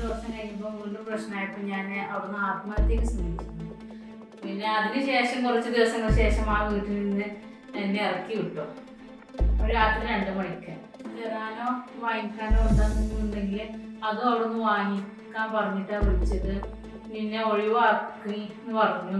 ദിവസം കഴിഞ്ഞപ്പോൾ വീണ്ടും പ്രശ്നമായപ്പോൾ ഞാൻ അവിടുന്ന് ആത്മഹത്യക്ക് ശ്രമിച്ചു. പിന്നെ അതിനുശേഷം കുറച്ച് ദിവസങ്ങൾക്ക് ശേഷം ആ വീട്ടിൽ നിന്ന് എന്നെ ഇറക്കി വിട്ടു. ഒരു രാത്രി 2 മണിക്ക് തരാനോ വാങ്ങിക്കാനോ ഉണ്ടെന്നുണ്ടെങ്കിൽ അതും അവിടുന്ന് വാങ്ങിക്കാൻ പറഞ്ഞിട്ടാണ് വിളിച്ചത്. നിന്നെ ഒഴിവാക്കി എന്ന് പറഞ്ഞു.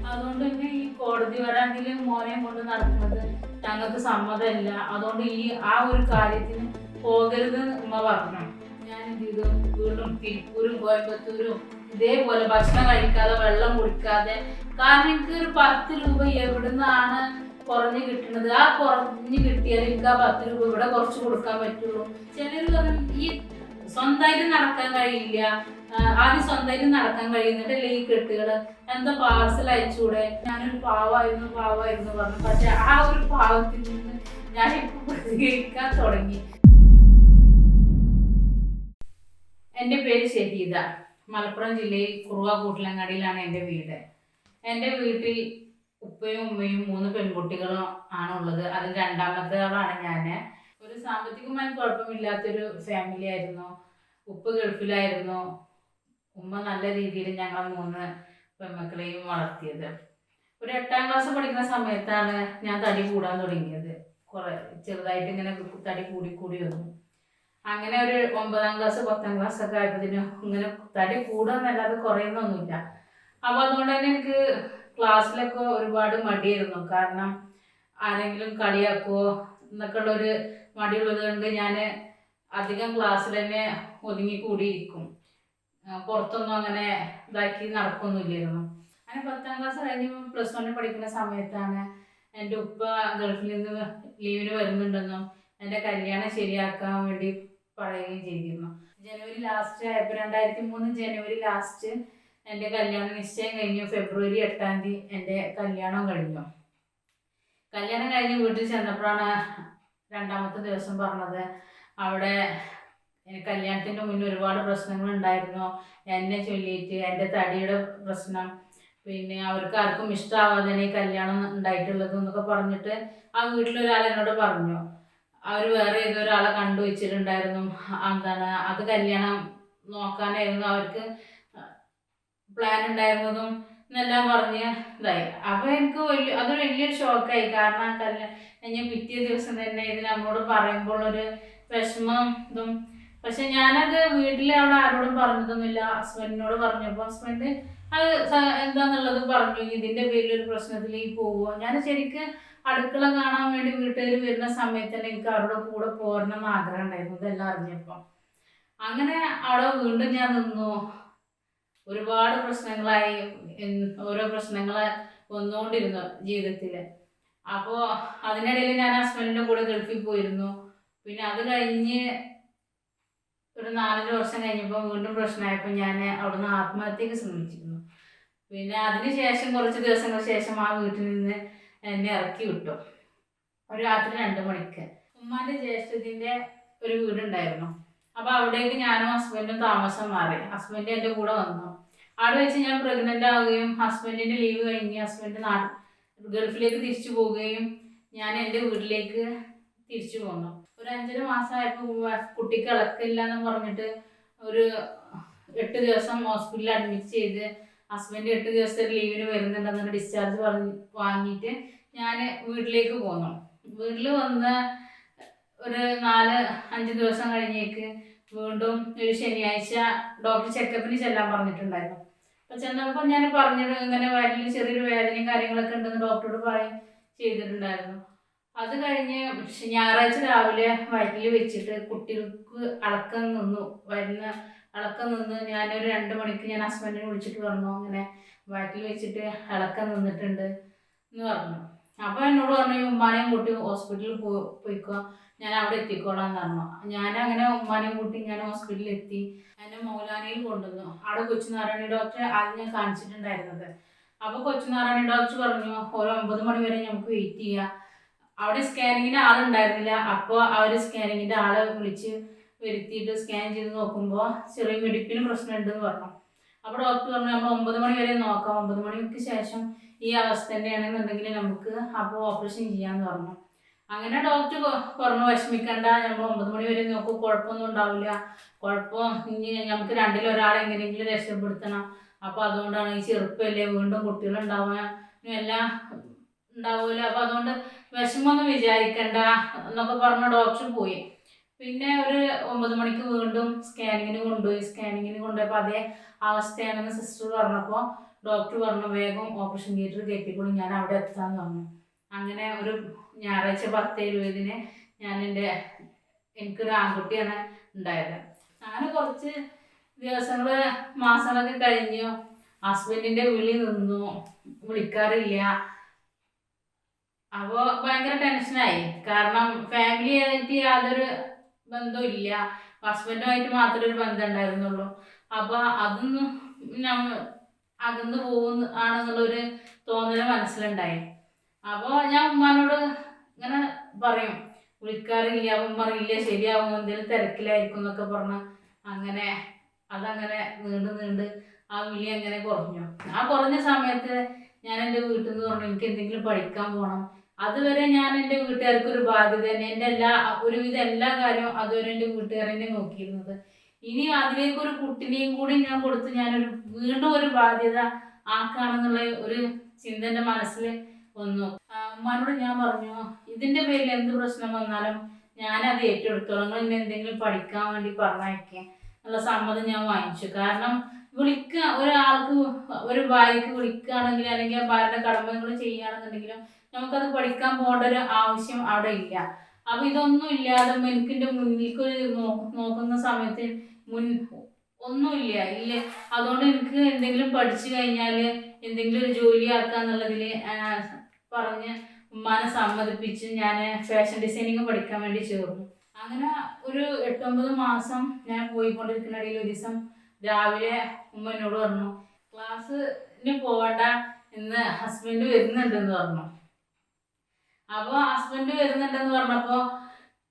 അതുകൊണ്ട് തന്നെ ഈ കോടതി വരാങ്കിൽ മോനെ കൊണ്ട് നടക്കുന്നത് ഞങ്ങൾക്ക് സമ്മതമല്ല. അതുകൊണ്ട് ആ ഒരു കാര്യത്തിന് പോകരുത് ഉമ്മ പറഞ്ഞു. ഞാൻ എന്ത് ചെയ്തു, വീണ്ടും തിരുപ്പൂരും കോയമ്പത്തൂരും ഇതേപോലെ ഭക്ഷണം കഴിക്കാതെ വെള്ളം കുടിക്കാതെ, കാരണം എനിക്ക് ഒരു 10 രൂപ എവിടുന്നാണ് കുറഞ്ഞ് കിട്ടുന്നത്. ആ കുറഞ്ഞ് കിട്ടിയാൽ എനിക്ക് ആ 10 രൂപ ഇവിടെ കുറച്ച് കൊടുക്കാൻ പറ്റുള്ളൂ. ചിലർ പറഞ്ഞു ഈ സ്വന്തമായിട്ട് നടക്കാൻ കഴിയില്ല, ആദ്യം സ്വന്തമായിട്ട് നടക്കാൻ കഴിയുന്നിട്ടല്ലേ ഈ കെട്ടുകള്, എന്താ പാർസൽ അയച്ചൂടെ. ഞാനൊരു പാവായിരുന്നു പറഞ്ഞു. പക്ഷെ ആ ഒരു പാവത്തിൽ നിന്ന് ഞാനിപ്പോ പ്രതികരിക്കാൻ തുടങ്ങി. എൻ്റെ പേര് ഷഹീദ. മലപ്പുറം ജില്ലയിൽ കുറുവ കൂട്ടിലങ്ങാടിയിലാണ് എൻ്റെ വീട്. എൻ്റെ വീട്ടിൽ ഉപ്പയും ഉമ്മയും 3 പെൺകുട്ടികളും ആണുള്ളത്. അതിൽ രണ്ടാമത്തെ ആളാണ് ഞാൻ. ഒരു സാമ്പത്തികമായി കുഴപ്പമില്ലാത്തൊരു ഫാമിലി ആയിരുന്നു. ഉപ്പ ഗൾഫിലായിരുന്നു. ഉമ്മ നല്ല രീതിയിൽ ഞങ്ങൾ 3 പെൺമക്കളെയും വളർത്തിയത്. ഒരു 8ാം ക്ലാസ് പഠിക്കുന്ന സമയത്താണ് ഞാൻ തടി കൂടാൻ തുടങ്ങിയത്. ചെറുതായിട്ട് ഇങ്ങനെ തടി കൂടി വന്നു. അങ്ങനെ ഒരു 9ാം ക്ലാസ് 10ാം ക്ലാസ് ഒക്കെ ആയപ്പോഴത്തേനും ഇങ്ങനെ തടി കൂടുകയെന്നല്ലാതെ കുറയുന്നൊന്നുമില്ല. അപ്പോൾ അതുകൊണ്ട് തന്നെ എനിക്ക് ക്ലാസ്സിലൊക്കെ ഒരുപാട് മടിയായിരുന്നു. കാരണം ആരെങ്കിലും കളിയാക്കുമോ എന്നൊക്കെ ഉള്ളൊരു മടിയുള്ളത് കൊണ്ട് ഞാൻ അധികം ക്ലാസ്സിൽ തന്നെ ഒതുങ്ങിക്കൂടിയിരിക്കും. പുറത്തൊന്നും അങ്ങനെ ഇതാക്കി നടക്കൊന്നുമില്ലായിരുന്നു. അങ്ങനെ 10ാം ക്ലാസ് കഴിഞ്ഞ് +1 പഠിക്കുന്ന സമയത്താണ് എൻ്റെ ഉപ്പ ഗൾഫിൽ നിന്ന് ലീവിന് വരുന്നുണ്ടെന്നും എൻ്റെ കല്യാണം ശരിയാക്കാൻ വേണ്ടി പറയുകയും ചെയ്തിരുന്നു. ജനുവരി ലാസ്റ്റ് ആയപ്പോൾ 2003 ജനുവരി ലാസ്റ്റ് എൻ്റെ കല്യാണം നിശ്ചയം കഴിഞ്ഞു. ഫെബ്രുവരി 8ാം തീയതി എൻ്റെ കല്യാണം കഴിഞ്ഞു. കല്യാണം കഴിഞ്ഞ് വീട്ടിൽ ചെന്നപ്പോഴാണ് 2ാമത്തെ ദിവസം പറഞ്ഞത്, അവിടെ കല്യാണത്തിൻ്റെ മുന്നേ ഒരുപാട് പ്രശ്നങ്ങൾ ഉണ്ടായിരുന്നു. എന്നെ ചൊല്ലിയിട്ട് എൻ്റെ തടിയുടെ പ്രശ്നം, പിന്നെ അവർക്ക് ആർക്കും ഇഷ്ടമാവാതെ ഈ കല്യാണം ഉണ്ടായിട്ടുള്ളത് എന്നൊക്കെ പറഞ്ഞിട്ട് ആ വീട്ടിലൊരാൾ എന്നോട് പറഞ്ഞു. അവർ വേറെ ഏതൊരാളെ കണ്ടു വെച്ചിട്ടുണ്ടായിരുന്നു. അത് കല്യാണം നോക്കാനായിരുന്നു അവർക്ക് പ്ലാൻ ഉണ്ടായിരുന്നതും എന്നെല്ലാം പറഞ്ഞ് ഇതായി. അപ്പോൾ എനിക്ക് അതൊരു വലിയൊരു ഷോക്കായി. കാരണം ഞാൻ പിറ്റേ ദിവസം തന്നെ ഇത് നമ്മളോട് പറയുമ്പോൾ ഒരു വിഷമം ഇതും. പക്ഷെ ഞാനത് വീട്ടിൽ അവിടെ ആരോടും പറഞ്ഞതൊന്നുമില്ല. ഹസ്ബൻഡിനോട് പറഞ്ഞപ്പോൾ ഹസ്ബൻഡ് അത് എന്താന്നുള്ളത് പറഞ്ഞു. ഇതിൻ്റെ പേരിലൊരു പ്രശ്നത്തിലേക്ക് പോവുമോ. ഞാൻ ശരിക്കും അടുക്കള കാണാൻ വേണ്ടി വീട്ടുകാർ വരുന്ന സമയത്ത് തന്നെ എനിക്ക് അവരുടെ കൂടെ പോരണം എന്ന് ആഗ്രഹം ഉണ്ടായിരുന്നു. ഇതെല്ലാം അറിഞ്ഞപ്പോൾ അങ്ങനെ അവിടെ വീണ്ടും ഞാൻ നിന്നു. ഒരുപാട് പ്രശ്നങ്ങളായി, ഓരോ പ്രശ്നങ്ങൾ വന്നുകൊണ്ടിരുന്നു ജീവിതത്തിൽ. അപ്പോൾ അതിനിടയിൽ ഞാൻ ഹസ്ബൻഡിൻ്റെ കൂടെ ഗൾഫിൽ പോയിരുന്നു. പിന്നെ അത് കഴിഞ്ഞ് ഒരു 4 വർഷം കഴിഞ്ഞപ്പോൾ വീണ്ടും പ്രശ്നമായപ്പോൾ ഞാൻ അവിടുന്ന് ആത്മഹത്യക്ക് ശ്രമിച്ചിരുന്നു. പിന്നെ അതിനുശേഷം കുറച്ച് ദിവസങ്ങൾക്ക് ശേഷം ആ വീട്ടിൽ നിന്ന് എന്നെ ഇറക്കി വിട്ടു. ഒരു രാത്രി 2 മണിക്ക്. ഉമ്മാൻ്റെ ജ്യേഷ്ഠത്തിൻ്റെ ഒരു വീടുണ്ടായിരുന്നു. അപ്പോൾ അവിടേക്ക് ഞാനും ഹസ്ബൻഡും താമസം മാറി. ഹസ്ബൻഡ് എൻ്റെ കൂടെ വന്നു. അവിടെ വെച്ച് ഞാൻ പ്രഗ്നൻ്റ് ആവുകയും ഹസ്ബൻഡിൻ്റെ ലീവ് കഴിഞ്ഞ് ഹസ്ബൻഡ് ഗൾഫിലേക്ക് തിരിച്ചു പോവുകയും ഞാൻ എൻ്റെ വീട്ടിലേക്ക് തിരിച്ചു പോന്നു. ഒരു 5.5 മാസമായപ്പോൾ കുട്ടിക്ക് ഇളക്കില്ല എന്ന് പറഞ്ഞിട്ട് ഒരു 8 ദിവസം ഹോസ്പിറ്റലിൽ അഡ്മിറ്റ് ചെയ്ത് ഹസ്ബൻഡ് 8 ദിവസത്തെ ലീവിന് വരുന്നുണ്ടെന്ന് ഡിസ്ചാർജ് വാങ്ങിയിട്ട് ഞാൻ വീട്ടിലേക്ക് പോന്നു. വീട്ടിൽ വന്ന് ഒരു 4-5 ദിവസം കഴിഞ്ഞേക്ക് വീണ്ടും ഒരു ശനിയാഴ്ച ഡോക്ടർ ചെക്കപ്പിന് ചെല്ലാൻ പറഞ്ഞിട്ടുണ്ടായിരുന്നു. അപ്പോൾ ചെന്നപ്പോൾ ഞാൻ പറഞ്ഞത് ഇങ്ങനെ വയറ്റിൽ ചെറിയൊരു വേദനയും കാര്യങ്ങളൊക്കെ ഉണ്ടെന്ന് ഡോക്ടറോട് ചെയ്തിട്ടുണ്ടായിരുന്നു. അത് കഴിഞ്ഞ് ഞായറാഴ്ച രാവിലെ വയറ്റിൽ വെച്ചിട്ട് കുട്ടികൾക്ക് അളക്കം നിന്നു. അളക്കം നിന്ന് ഞാനൊരു 2 മണിക്ക് ഞാൻ ഹസ്ബൻഡിനെ വിളിച്ചിട്ട് പറഞ്ഞു, അങ്ങനെ വയറ്റിൽ വെച്ചിട്ട് ഇളക്കം നിന്നിട്ടുണ്ട് എന്ന് പറഞ്ഞു. അപ്പോൾ എന്നോട് പറഞ്ഞു, ഉമ്മാനെയും കൂട്ടി ഹോസ്പിറ്റലിൽ പോയിക്കോ, ഞാൻ അവിടെ എത്തിക്കോളാം എന്ന് പറഞ്ഞു. ഞാനങ്ങനെ ഉമ്മാനെയും കൂട്ടി ഞാൻ ഹോസ്പിറ്റലിൽ എത്തി. എന്നെ മൗലാനയിൽ കൊണ്ടുവന്നു. അവിടെ കൊച്ചുനാരായണി ഡോക്ടറെ ആദ്യം ഞാൻ കാണിച്ചിട്ടുണ്ടായിരുന്നത്. അപ്പോൾ കൊച്ചുനാരായണി ഡോക്ടർ പറഞ്ഞു, ഒരു 9 മണി വരെ നമുക്ക് വെയിറ്റ് ചെയ്യാം. അവിടെ സ്കാനിങ്ങിന് ആളുണ്ടായിരുന്നില്ല. അപ്പോൾ അവർ സ്കാനിങ്ങിൻ്റെ ആളെ വിളിച്ച് വരുത്തിയിട്ട് സ്കാൻ ചെയ്ത് നോക്കുമ്പോൾ ചെറിയ മിടിപ്പിന് പ്രശ്നമുണ്ടെന്ന് പറഞ്ഞു. അപ്പോൾ ഡോക്ടർ പറഞ്ഞു, നമ്മൾ 9 മണി വരെ നോക്കാം, 9 മണിക്ക് ശേഷം ഈ അവസ്ഥ തന്നെയാണെന്നുണ്ടെങ്കിൽ നമുക്ക് അപ്പോൾ ഓപ്പറേഷൻ ചെയ്യാമെന്ന് പറഞ്ഞു. അങ്ങനെ ഡോക്ടർ പറഞ്ഞു വിഷമിക്കണ്ട, നമ്മൾ 9 മണി വരെ നോക്കും, കുഴപ്പമൊന്നും ഉണ്ടാവില്ല. ഇനി നമുക്ക് രണ്ടിലൊരാളെ എങ്ങനെയെങ്കിലും രക്ഷപ്പെടുത്തണം. അപ്പോൾ അതുകൊണ്ടാണ്, ഈ ചെറുപ്പമല്ലേ, വീണ്ടും കുട്ടികളുണ്ടാവാൻ എല്ലാം ഉണ്ടാവില്ല, അപ്പോൾ അതുകൊണ്ട് വിഷമമൊന്നും വിചാരിക്കണ്ട എന്നൊക്കെ പറഞ്ഞ ഡോക്ടർ പോയി. പിന്നെ ഒരു 9 മണിക്ക് വീണ്ടും സ്കാനിങ്ങിന് കൊണ്ടുപോയപ്പോൾ അതേ അവസ്ഥയാണെന്ന് സിസ്റ്റർ പറഞ്ഞപ്പോൾ ഡോക്ടർ പറഞ്ഞു വേഗം ഓപ്പറേഷൻ തിയേറ്റർ കയറ്റിക്കൂടി, ഞാൻ അവിടെ എത്താമെന്ന് പറഞ്ഞു. അങ്ങനെ ഒരു ഞായറാഴ്ച 10:20 എനിക്കൊരു ആൺകുട്ടിയാണ് ഉണ്ടായത്. അങ്ങനെ കുറച്ച് ദിവസങ്ങൾ മാസങ്ങളൊക്കെ കഴിഞ്ഞു. ഹസ്ബൻഡിൻ്റെ വിളി നിന്നു, വിളിക്കാറില്ല. അപ്പോൾ ഭയങ്കര ടെൻഷനായി. കാരണം ഫാമിലി ആയിട്ട് യാതൊരു ബന്ധവും ഇല്ല, ഹസ്ബൻഡുമായിട്ട് മാത്രമേ ഒരു ബന്ധം ഉണ്ടായിരുന്നുള്ളൂ. അപ്പോൾ അതൊന്നും അകന്നു ആണെന്നുള്ളൊരു തോന്നൽ മനസ്സിലുണ്ടായി. അപ്പോൾ ഞാൻ ഉമ്മാനോട് ഇങ്ങനെ പറയും, വിളിക്കാറില്ല. ഉമ്മ അറിയില്ല, ശരിയാവും, എന്തെങ്കിലും തിരക്കിലായിരിക്കും എന്നൊക്കെ പറഞ്ഞ് അതങ്ങനെ നീണ്ട് ആ വിളി അങ്ങനെ കുറഞ്ഞു. ആ കുറഞ്ഞ സമയത്ത് ഞാൻ എൻ്റെ വീട്ടിൽ നിന്ന് പറഞ്ഞു എനിക്ക് എന്തെങ്കിലും പഠിക്കാൻ പോകണം. അതുവരെ ഞാൻ എൻ്റെ വീട്ടുകാർക്ക് ഒരു ബാധ്യത തന്നെ, എൻ്റെ ഒരുവിധം എല്ലാ കാര്യവും അതുവരെ എൻ്റെ വീട്ടുകാരെന്നെ നോക്കിയിരുന്നത്. ഇനി അതിലേക്കൊരു കുട്ടിനെയും കൂടി ഞാൻ കൊടുത്ത് ഞാനൊരു വീണ്ടും ഒരു ബാധ്യത ആക്കുകയാണെന്നുള്ള ഒരു ചിന്ത എൻ്റെ മനസ്സിൽ വന്നു. ഉമ്മാനോട് ഞാൻ പറഞ്ഞു, ഇതിൻ്റെ പേരിൽ എന്ത് പ്രശ്നം വന്നാലും ഞാനത് ഏറ്റെടുത്തോളാം, നിങ്ങൾ എന്നെ എന്തെങ്കിലും പഠിക്കാൻ വേണ്ടി പറഞ്ഞയക്കുക എന്നുള്ള സമ്മതം ഞാൻ വാങ്ങിച്ചു. കാരണം ഒരാൾക്ക് ഒരു ഭാര്യയ്ക്ക് വിളിക്കുകയാണെങ്കിൽ, അല്ലെങ്കിൽ ആ ഭാര്യയുടെ കടമകൾ ചെയ്യുകയാണെന്നുണ്ടെങ്കിലും നമുക്കത് പഠിക്കാൻ പോകേണ്ട ഒരു ആവശ്യം അവിടെ ഇല്ല. അപ്പം ഇതൊന്നും ഇല്ലാതെ എനിക്കിൻ്റെ മുന്നിലേക്ക് നോക്കുന്ന സമയത്ത് ഒന്നുമില്ല. അതുകൊണ്ട് എനിക്ക് എന്തെങ്കിലും പഠിച്ചു കഴിഞ്ഞാൽ എന്തെങ്കിലും ഒരു ജോലി ആക്കാന്നുള്ളതിൽ പറഞ്ഞ് ഉമ്മാനെ സമ്മതിപ്പിച്ച് ഞാൻ ഫാഷൻ ഡിസൈനിങ് പഠിക്കാൻ വേണ്ടി ചേർന്നു. അങ്ങനെ ഒരു 8-9 മാസം ഞാൻ പോയിക്കൊണ്ടിരിക്കുന്ന ഇടയിൽ ഒരു ദിവസം രാവിലെ ഉമ്മ എന്നോട് പറഞ്ഞു, ക്ലാസ്സിന് പോകണ്ട, ഇന്ന് ഹസ്ബൻഡ് വരുന്നുണ്ടെന്ന് പറഞ്ഞു. അപ്പോൾ ഹസ്ബൻഡ് വരുന്നുണ്ടെന്ന് പറഞ്ഞപ്പോൾ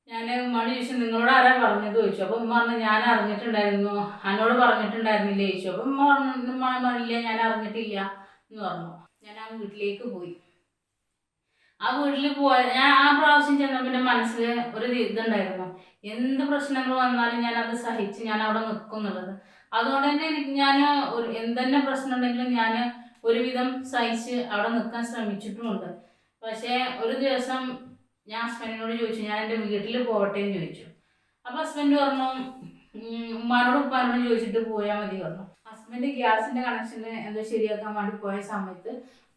ഞാൻ ഉമ്മാട് ചോദിച്ചു, നിങ്ങളോട് ആരാ പറഞ്ഞത് ചോദിച്ചു. അപ്പോൾ ഉമ്മ പറഞ്ഞു, ഞാൻ അറിഞ്ഞിട്ടുണ്ടായിരുന്നു, എന്നോട് പറഞ്ഞിട്ടുണ്ടായിരുന്നില്ലേ ചോദിച്ചു. അപ്പോൾ ഉമ്മ പറഞ്ഞില്ല, ഞാൻ അറിഞ്ഞിട്ടില്ല എന്ന് പറഞ്ഞു. ഞാൻ ആ വീട്ടിലേക്ക് പോയി. ആ വീട്ടിൽ ഞാൻ ആ പ്രാവശ്യം ചെന്നപ്പോൾ എൻ്റെ മനസ്സിൽ ഒരു ഇതുണ്ടായിരുന്നു, എന്ത് പ്രശ്നങ്ങൾ വന്നാലും ഞാനത് സഹിച്ച് ഞാൻ അവിടെ നിൽക്കും എന്നുള്ളത്. അതുകൊണ്ട് തന്നെ ഞാൻ എന്തെന്നെ പ്രശ്നം ഉണ്ടെങ്കിലും ഞാൻ ഒരുവിധം സഹിച്ച് അവിടെ നിൽക്കാൻ ശ്രമിച്ചിട്ടുമുണ്ട്. പക്ഷേ ഒരു ദിവസം ഞാൻ ഹസ്ബൻഡിനോട് ചോദിച്ചു, ഞാൻ എൻ്റെ വീട്ടിൽ പോകട്ടെ എന്ന് ചോദിച്ചു. അപ്പോൾ ഹസ്ബൻഡ് പറഞ്ഞു, ഉപ്പാനോടും ചോദിച്ചിട്ട് പോയാൽ മതി പറഞ്ഞു. ഹസ്ബൻഡ് ഗ്യാസിൻ്റെ കണക്ഷന് എന്തോ ശരിയാക്കാൻ വേണ്ടി പോയ സമയത്ത്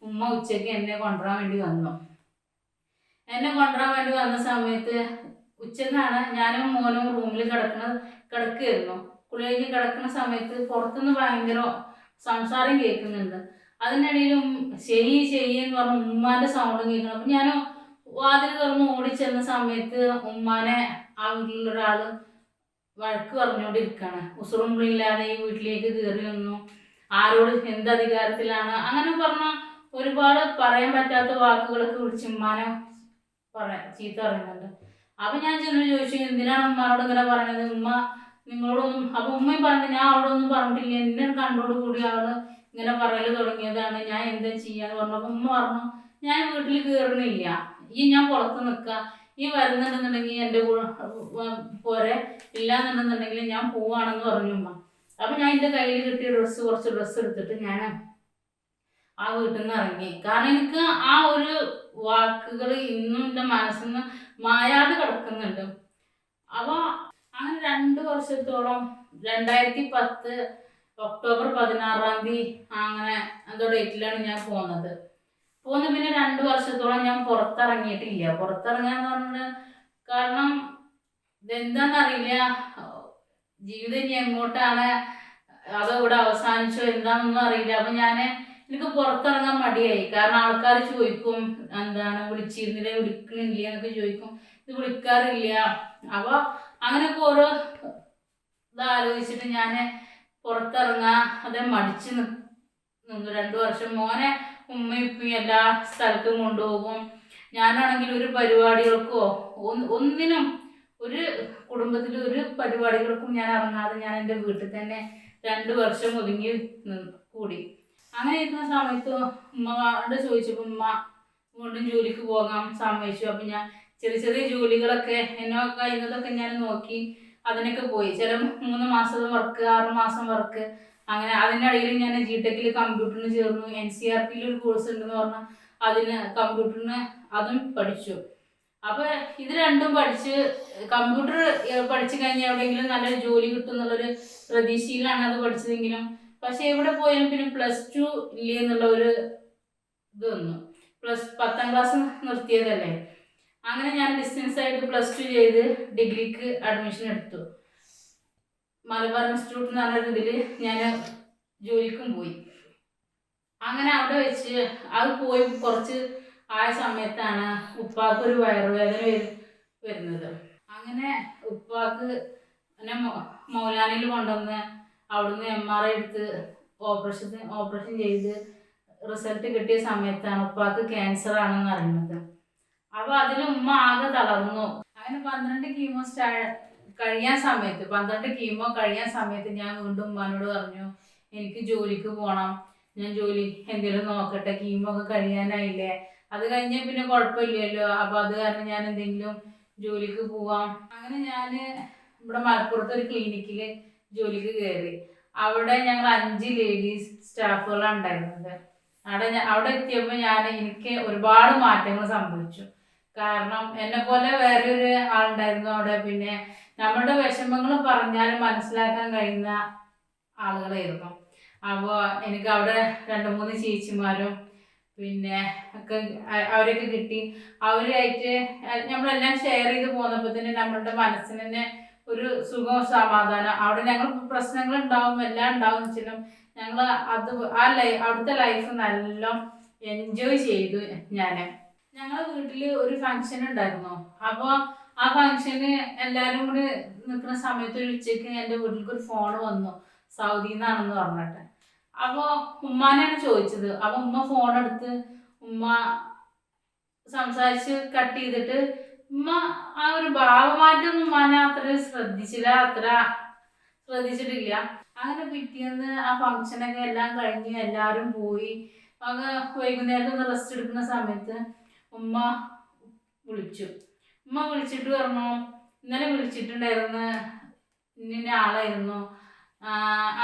ഉമ്മ ഉച്ചയ്ക്ക് എന്നെ കൊണ്ടുവരാൻ വേണ്ടി വന്നു. സമയത്ത് ഉച്ചക്കാണ് ഞാനും മോനും റൂമിൽ കിടക്കുകയായിരുന്നു. കുളി കഴിഞ്ഞ് കിടക്കുന്ന സമയത്ത് പുറത്തുനിന്ന് ഭയങ്കര സംസാരം കേൾക്കുന്നുണ്ട്. അതിനിടയിലും ശരി എന്ന് പറഞ്ഞ ഉമ്മാൻ്റെ സൗണ്ടും കേൾക്കണം. അപ്പം ഞാൻ വാതിൽ തുറന്ന് ഓടിച്ചെന്ന സമയത്ത് ഉമ്മാനെ ആ വീട്ടിലൊരാൾ വഴക്ക് പറഞ്ഞുകൊണ്ടിരിക്കുകയാണ്. ഉസുറുമ്പില്ലാതെ ഈ വീട്ടിലേക്ക് കയറി വന്നു, ആരോട് എന്തധികാരത്തിലാണ്, അങ്ങനെ പറഞ്ഞ ഒരുപാട് പറയാൻ പറ്റാത്ത വാക്കുകളൊക്കെ വിളിച്ച് ഉമ്മാനെ ചീത്ത പറയുന്നുണ്ട്. അപ്പം ഞാൻ ചെന്ന് ചോദിച്ചു, എന്തിനാണ് ഉമ്മാനോട് ഇങ്ങനെ പറയണത്, ഉമ്മ നിങ്ങളോടൊന്നും. അപ്പം ഉമ്മയും പറഞ്ഞു, ഞാൻ അവിടെ ഒന്നും പറഞ്ഞിട്ടില്ല, എന്നെ കണ്ടോട് കൂടി അവള് ഇങ്ങനെ പറയൽ തുടങ്ങിയതാണ്, ഞാൻ എന്താ ചെയ്യാന്ന് പറഞ്ഞു. അപ്പം ഉമ്മ പറഞ്ഞു, ഞാൻ വീട്ടിൽ കയറണില്ല, ഞാൻ പുറത്ത് നിൽക്കുക, വരുന്നുണ്ടെന്നുണ്ടെങ്കിൽ എൻ്റെ പോരെ, ഇല്ലാന്നുണ്ടെന്നുണ്ടെങ്കിൽ ഞാൻ പോവാണെന്ന് പറഞ്ഞു ഉമ്മ. അപ്പം ഞാൻ എൻ്റെ കയ്യിൽ കിട്ടിയ കുറച്ച് ഡ്രസ്സ് എടുത്തിട്ട് ഞാൻ ആ വീട്ടിൽ നിന്ന് ഇറങ്ങി. കാരണം എനിക്ക് ആ ഒരു വാക്കുകൾ ഇന്നും എൻ്റെ മനസ്സിൽ നിന്ന് മായാതെ കിടക്കുന്നുണ്ട്. അപ്പോൾ അങ്ങനെ 2 വർഷത്തോളം 2010 ഒക്ടോബർ 16 അങ്ങനെ എന്തോ ഡേറ്റിലാണ് ഞാൻ പോകുന്നത്. പിന്നെ 2 വർഷത്തോളം ഞാൻ പുറത്തിറങ്ങിയിട്ടില്ല. പുറത്തിറങ്ങാന്ന് പറഞ്ഞാൽ കാരണം ഇതെന്താണെന്നറിയില്ല, ജീവിതം ഇനി എങ്ങോട്ടാണ്, അതോ ഇവിടെ അവസാനിച്ചോ എന്താണെന്നൊന്നും അറിയില്ല. അപ്പം എനിക്ക് പുറത്തിറങ്ങാൻ മടിയായി. കാരണം ആൾക്കാർ ചോദിക്കും, എന്താണ് വിളിക്കണില്ല എന്നൊക്കെ ചോദിക്കും, ഇത് വിളിക്കാറില്ല. അപ്പോൾ അങ്ങനെയൊക്കെ ഓരോ ഇതാലോചിച്ചിട്ട് ഞാൻ പുറത്തിറങ്ങാതെ മടിച്ച് നിന്നു 2 വർഷം. മോനെ ഉമ്മയും ഉപ്പയും എല്ലാ സ്ഥലത്തും കൊണ്ടുപോകും. ഞാനാണെങ്കിൽ ഒരു പരിപാടികൾക്കോ ഒന്നിനും, ഒരു കുടുംബത്തിൽ ഒരു പരിപാടികൾക്കും ഞാൻ ഇറങ്ങാതെ ഞാൻ എൻ്റെ വീട്ടിൽ തന്നെ 2 വർഷം ഒതുങ്ങി കൂടി. അങ്ങനെ ഇരിക്കുന്ന സമയത്ത് ഉമ്മയോട് ചോദിച്ചപ്പോൾ ഉമ്മ വീണ്ടും ജോലിക്ക് പോകാൻ സമ്മതിച്ചു. അപ്പം ഞാൻ ചെറിയ ചെറിയ ജോലികളൊക്കെ എന്നോ കഴിയുന്നതൊക്കെ ഞാൻ നോക്കി അതിനൊക്കെ പോയി. ചില 3 മാസം വർക്ക്, 6 മാസം വർക്ക്, അങ്ങനെ. അതിനിടയിൽ ഞാൻ ജിടെക്കിൽ കമ്പ്യൂട്ടറിന് ചേർന്നു. NCERTയിൽ ഒരു കോഴ്സ് ഉണ്ടെന്ന് പറഞ്ഞാൽ അതിന് കമ്പ്യൂട്ടറിന് അതും പഠിച്ചു. അപ്പോൾ ഇത് രണ്ടും പഠിച്ച് കമ്പ്യൂട്ടർ പഠിച്ചു കഴിഞ്ഞാൽ എവിടെയെങ്കിലും നല്ലൊരു ജോലി കിട്ടും എന്നുള്ളൊരു പ്രതീക്ഷയിലാണ് അത് പഠിച്ചതെങ്കിലും, പക്ഷെ എവിടെ പോയാലും പിന്നെ +2 ഇല്ലേ എന്നുള്ള ഒരു ഇത് വന്നു. 10ാം ക്ലാസ് നിർത്തിയതല്ലേ. അങ്ങനെ ഞാൻ ഡിസ്റ്റൻസ് ആയിട്ട് +2 ചെയ്ത് ഡിഗ്രിക്ക് അഡ്മിഷൻ എടുത്തു. മലബാർ ഇൻസ്റ്റിറ്റ്യൂട്ട് എന്ന് പറഞ്ഞൊരു ഇതിൽ ഞാൻ ജോലിക്കും പോയി. അങ്ങനെ അവിടെ വെച്ച് അത് പോയി കുറച്ച് ആയ സമയത്താണ് ഉപ്പാക്ക് ഒരു വയറുവേദന വരുന്നത്. അങ്ങനെ ഉപ്പാക്ക് എന്നെ മൗലാനയിൽ കൊണ്ടുവന്ന് അവിടുന്ന് MRI എടുത്ത് ഓപ്പറേഷൻ ചെയ്ത് റിസൾട്ട് കിട്ടിയ സമയത്താണ് ഉപ്പാക്ക് ക്യാൻസർ ആണെന്ന് അറിയുന്നത്. അപ്പോൾ അതിന് ഉമ്മ ആകെ തളർന്നു. അങ്ങനെ 12 കീമോ കഴിയാൻ സമയത്ത് ഞാൻ വീണ്ടും ഉമ്മാനോട് പറഞ്ഞു, എനിക്ക് ജോലിക്ക് പോകണം, ഞാൻ ജോലി എന്തെങ്കിലും നോക്കട്ടെ, കീമോ ഒക്കെ കഴിയാനായില്ലേ, അത് കഴിഞ്ഞാൽ പിന്നെ കുഴപ്പമില്ലല്ലോ, അപ്പോൾ അത് കാരണം ഞാൻ എന്തെങ്കിലും ജോലിക്ക് പോവാം. അങ്ങനെ ഞാൻ ഇവിടെ മലപ്പുറത്ത് ഒരു ക്ലിനിക്കിൽ ജോലിക്ക് കയറി. അവിടെ ഞങ്ങൾ 5 ലേഡീസ് സ്റ്റാഫുകളാണ് ഉണ്ടായിരുന്നത്. അവിടെ എത്തിയപ്പോൾ എനിക്ക് ഒരുപാട് മാറ്റങ്ങൾ സംഭവിച്ചു. കാരണം എന്നെ പോലെ വേറെ ഒരു ആളുണ്ടായിരുന്നു അവിടെ. പിന്നെ നമ്മളുടെ വിഷമങ്ങൾ പറഞ്ഞാലും മനസ്സിലാക്കാൻ കഴിയുന്ന ആളുകളായിരുന്നു. അപ്പോൾ എനിക്ക് അവിടെ 2-3 ചേച്ചിമാരും പിന്നെ ഒക്കെ അവരൊക്കെ കിട്ടി. അവരായിട്ട് നമ്മളെല്ലാം ഷെയർ ചെയ്ത് പോന്നപ്പോൾ തന്നെ നമ്മളുടെ മനസ്സിന് തന്നെ ഒരു സുഖവും സമാധാനം. അവിടെ ഞങ്ങൾ പ്രശ്നങ്ങൾ ഉണ്ടാവും, എല്ലാം ഉണ്ടാവും വെച്ചാലും ഞങ്ങൾ അവിടുത്തെ ലൈഫ് നല്ല എൻജോയ് ചെയ്തു. ഞങ്ങളുടെ വീട്ടിൽ ഒരു ഫംഗ്ഷൻ ഉണ്ടായിരുന്നു. അപ്പോൾ ആ ഫംഗ്ഷന് എല്ലാവരും കൂടി നിൽക്കുന്ന സമയത്ത് ഒരു ഉച്ചയ്ക്ക് എൻ്റെ വീട്ടിലേക്ക് ഒരു ഫോൺ വന്നു, സൗദിയിൽ നിന്നാണെന്ന് പറഞ്ഞിട്ട്. അപ്പോൾ ഉമ്മാനെയാണ് ചോദിച്ചത്. അപ്പോൾ ഉമ്മ ഫോൺ എടുത്ത് ഉമ്മ സംസാരിച്ച് കട്ട് ചെയ്തിട്ട് ഉമ്മ ആ ഒരു ഭാവമാറ്റമൊന്നും ഉമ്മാനെ അത്ര ശ്രദ്ധിച്ചിട്ടില്ല. അങ്ങനെ പിറ്റേന്ന് ആ ഫംഗ്ഷനൊക്കെ എല്ലാം കഴിഞ്ഞ് എല്ലാവരും പോയി. അത് വൈകുന്നേരത്ത് ഒന്ന് റെസ്റ്റ് എടുക്കുന്ന സമയത്ത് ഉമ്മ വിളിച്ചിട്ട് പറഞ്ഞു, ഇന്നലെ വിളിച്ചിട്ടുണ്ടായിരുന്നു, ഇന്ന ആളായിരുന്നു,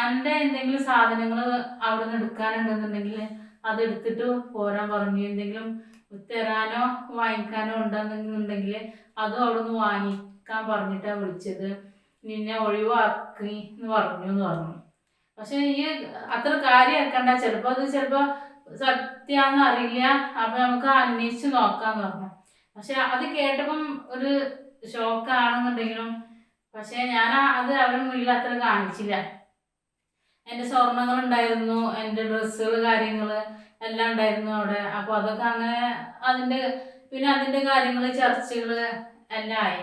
എൻ്റെ എന്തെങ്കിലും സാധനങ്ങൾ അവിടെ നിന്ന് എടുക്കാനുണ്ടെന്നുണ്ടെങ്കിൽ അത് എടുത്തിട്ട് പോരാൻ പറഞ്ഞു, എന്തെങ്കിലും തരാനോ വാങ്ങിക്കാനോ ഉണ്ടെന്നുണ്ടെങ്കിൽ അതും അവിടെ നിന്ന് വാങ്ങിക്കാൻ പറഞ്ഞിട്ടാണ് വിളിച്ചത്, നിന്നെ ഒഴിവാക്കി എന്ന് പറഞ്ഞു. പക്ഷെ ഈ അത്ര കാര്യമാക്കണ്ട, ചിലപ്പോൾ സത്യാന്ന് അറിയില്ല, അപ്പം നമുക്ക് അന്വേഷിച്ച് നോക്കാന്ന് പറഞ്ഞു. പക്ഷെ അത് കേട്ടപ്പം ഒരു ഷോക്കാണെന്നുണ്ടെങ്കിലും പക്ഷെ ഞാൻ അത് അവരുടെ മുന്നിൽ അത്ര കാണിച്ചില്ല. എൻ്റെ സ്വർണ്ണങ്ങൾ ഉണ്ടായിരുന്നു, എൻ്റെ ഡ്രസ്സുകൾ കാര്യങ്ങൾ എല്ലാം ഉണ്ടായിരുന്നു അവിടെ. അപ്പോൾ അതൊക്കെ അങ്ങനെ അതിൻ്റെ കാര്യങ്ങൾ ചർച്ചകൾ എല്ലാം ആയി.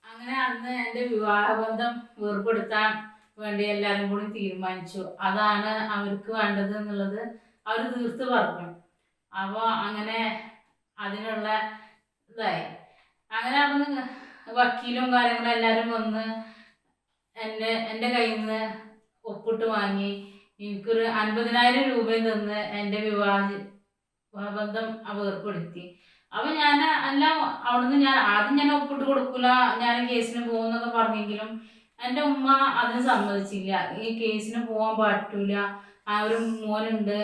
അങ്ങനെ അന്ന് എൻ്റെ വിവാഹബന്ധം വേർപെടുത്താൻ വേണ്ടി എല്ലാവരും കൂടി തീരുമാനിച്ചു. അതാണ് അവർക്ക് വേണ്ടത് എന്നുള്ളത് അവർ തീർത്ത് പറഞ്ഞു. അപ്പോൾ അങ്ങനെ അതിനുള്ള ഇതായി. അങ്ങനെ അന്ന് വക്കീലും കാര്യങ്ങളും എല്ലാവരും വന്ന് എൻ്റെ കയ്യിൽ നിന്ന് ഒപ്പിട്ട് വാങ്ങി എനിക്കൊരു 50,000 രൂപയും തന്ന് എൻ്റെ വിവാഹബന്ധം വേർപ്പെടുത്തി. അപ്പം ഞാൻ എല്ലാം അവിടുന്ന് ആദ്യം ഞാൻ ഒപ്പിട്ട് കൊടുക്കില്ല, ഞാൻ കേസിന് പോകുന്നൊക്കെ പറഞ്ഞെങ്കിലും എൻ്റെ ഉമ്മ അതിന് സമ്മതിച്ചില്ല. ഈ കേസിന് പോകാൻ പറ്റൂല, ആ ഒരു മോനുണ്ട്,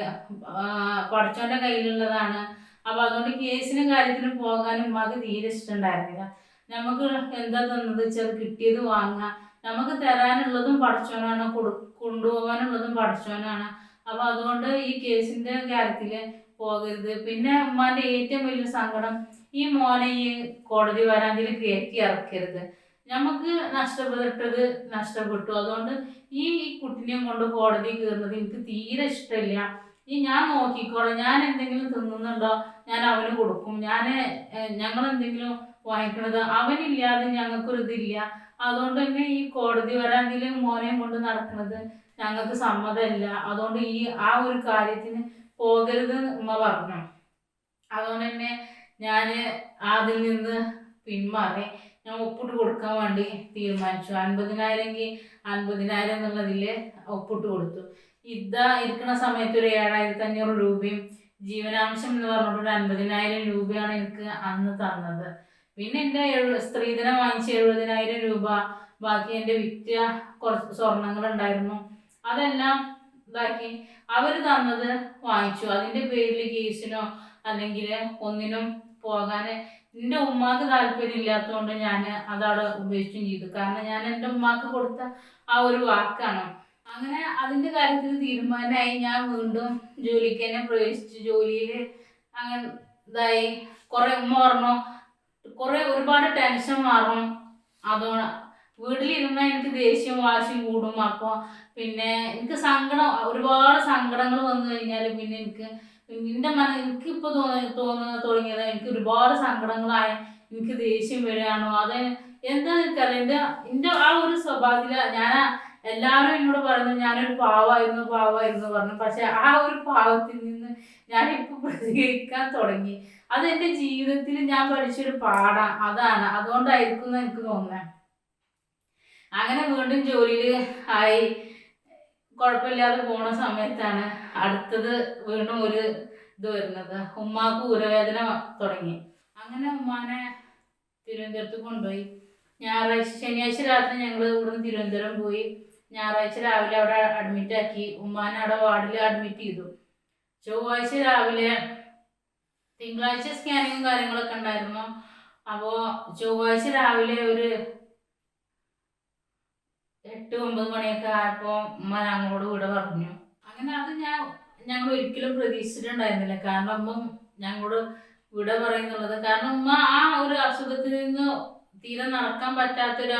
പഠിച്ചവൻ്റെ കയ്യിലുള്ളതാണ്. അപ്പോൾ അതുകൊണ്ട് കേസിനും കാര്യത്തിനും പോകാനും ഉമ്മക്ക് തീരെ ഇഷ്ടമുണ്ടായിരുന്നില്ല. നമുക്ക് എന്താ തന്നത് വെച്ചാൽ കിട്ടിയത് വാങ്ങുക, നമുക്ക് തരാനുള്ളതും പഠിച്ചവനാണ്, കൊണ്ടുപോകാനുള്ളതും പഠിച്ചവനാണ്. അപ്പോൾ അതുകൊണ്ട് ഈ കേസിൻ്റെ കാര്യത്തിൽ പോകരുത്. പിന്നെ ഉമ്മാൻ്റെ ഏറ്റവും വലിയ സങ്കടം ഈ മോനെ ഈ കോടതി വരാന്തിൽ കയറ്റി ഇറക്കരുത്, നമുക്ക് നഷ്ടപ്പെട്ടു, അതുകൊണ്ട് ഈ കുട്ടിനെയും കൊണ്ട് കോടതി കയറുന്നത് എനിക്ക് തീരെ ഇഷ്ടമില്ല, ഞാൻ നോക്കിക്കോളാം, ഞാൻ എന്തെങ്കിലും തിന്നുന്നുണ്ടോ ഞാൻ അവന് കൊടുക്കും, ഞങ്ങൾ എന്തെങ്കിലും വാങ്ങിക്കണത് അവനില്ലാതെ ഞങ്ങൾക്കൊരിതില്ല, അതുകൊണ്ട് തന്നെ ഈ കോടതി വരാന്തിൽ മോനെയും കൊണ്ട് നടക്കുന്നത് ഞങ്ങൾക്ക് സമ്മതമല്ല, അതുകൊണ്ട് ആ ഒരു കാര്യത്തിന് പോകരുത് ഉമ്മ പറഞ്ഞു. അതുകൊണ്ട് തന്നെ ഞാൻ അതിൽ നിന്ന് പിന്മാറി ഞാൻ ഒപ്പിട്ട് കൊടുക്കാൻ വേണ്ടി തീരുമാനിച്ചു. 50,000 50,000 എന്നുള്ളതിൽ ഒപ്പിട്ട് കൊടുത്തു. ഇരിക്കുന്ന സമയത്ത് ഒരു 7,500 രൂപയും ജീവനാംശം എന്ന് പറഞ്ഞിട്ട് 50,000 രൂപയാണ് എനിക്ക് അന്ന് തന്നത്. പിന്നെ എൻ്റെ സ്ത്രീധനം വാങ്ങിച്ച് 70,000 രൂപ, ബാക്കി എൻ്റെ വിറ്റ കുറച്ച് സ്വർണങ്ങളുണ്ടായിരുന്നു, അതെല്ലാം ഇതാക്കി അവർ തന്നത് വാങ്ങിച്ചു. അതിൻ്റെ പേരിൽ കേസിനോ അല്ലെങ്കിൽ ഒന്നിനും പോകാൻ എൻ്റെ ഉമ്മാക്ക് താല്പര്യം ഇല്ലാത്തതുകൊണ്ട് ഞാൻ അതവിടെ ഉപേക്ഷിച്ചും ചെയ്തു. കാരണം ഞാൻ എൻ്റെ ഉമ്മാക്ക് കൊടുത്ത ആ ഒരു വാക്കാണ്. അങ്ങനെ അതിൻ്റെ കാര്യത്തിൽ തീരുമാനമായി. ഞാൻ വീണ്ടും ജോലിക്ക് തന്നെ പ്രവേശിച്ചു. ജോലിയിൽ അങ്ങനെ ഇതായി. കുറേ ഉമ്മ പറഞ്ഞു ഒരുപാട് ടെൻഷൻ മാറും, അതോ വീട്ടിലിരുന്നാൽ എനിക്ക് ദേഷ്യവും വാശിയും കൂടും. അപ്പോൾ പിന്നെ എനിക്ക് ഒരുപാട് സങ്കടങ്ങൾ വന്നു കഴിഞ്ഞാൽ പിന്നെ എനിക്കിപ്പോൾ തുടങ്ങിയത് എനിക്ക് ഒരുപാട് സങ്കടങ്ങളായ എനിക്ക് ദേഷ്യം വരികയാണോ, അത് എന്താണെന്ന് എനിക്കറിയില്ല. എൻ്റെ ആ ഒരു സ്വഭാവത്തിൽ ഞാൻ എല്ലാവരും എന്നോട് പറയുന്നത് ഞാനൊരു പാവമായിരുന്നു പറഞ്ഞു. പക്ഷെ ആ ഒരു പാവത്തിൽ നിന്ന് ഞാനിപ്പോൾ പ്രതികരിക്കാൻ തുടങ്ങി. അത് എൻ്റെ ജീവിതത്തിൽ ഞാൻ പഠിച്ചൊരു പാഠം അതാണ്. അതുകൊണ്ടായിരിക്കും എന്ന് എനിക്ക് തോന്നുന്നത്. അങ്ങനെ വീണ്ടും ജോലിയിൽ ആയി കുഴപ്പമില്ലാതെ പോണ സമയത്താണ് അടുത്തത് വീണ്ടും ഒരു ഇത് വരുന്നത്. ഉമ്മാക്ക് ഊരവേദന തുടങ്ങി. അങ്ങനെ ഉമ്മാനെ തിരുവനന്തപുരത്ത് കൊണ്ടുപോയി. ശനിയാഴ്ച രാത്രി ഞങ്ങൾ ഇവിടുന്ന് തിരുവനന്തപുരം പോയി. ഞായറാഴ്ച രാവിലെ അവിടെ അഡ്മിറ്റ് ആക്കി. ഉമ്മാനെ അവിടെ വാർഡിൽ അഡ്മിറ്റ് ചെയ്തു. ചൊവ്വാഴ്ച രാവിലെ, തിങ്കളാഴ്ച സ്കാനിങ്ങും കാര്യങ്ങളൊക്കെ ഉണ്ടായിരുന്നു. അപ്പോൾ ചൊവ്വാഴ്ച രാവിലെ ഒരു 8-9 മണിയൊക്കെ ആയപ്പോൾ ഉമ്മ ഞങ്ങളോട് വിട പറഞ്ഞു. അങ്ങനെ അത് ഞങ്ങൾ ഒരിക്കലും പ്രതീക്ഷിച്ചിട്ടുണ്ടായിരുന്നില്ല. കാരണം ഉമ്മ ഞങ്ങളോട് വിട പറയുന്നുള്ളത്. കാരണം ഉമ്മ ആ ഒരു അസുഖത്തിൽ നിന്ന് തീരെ നടക്കാൻ പറ്റാത്തൊരു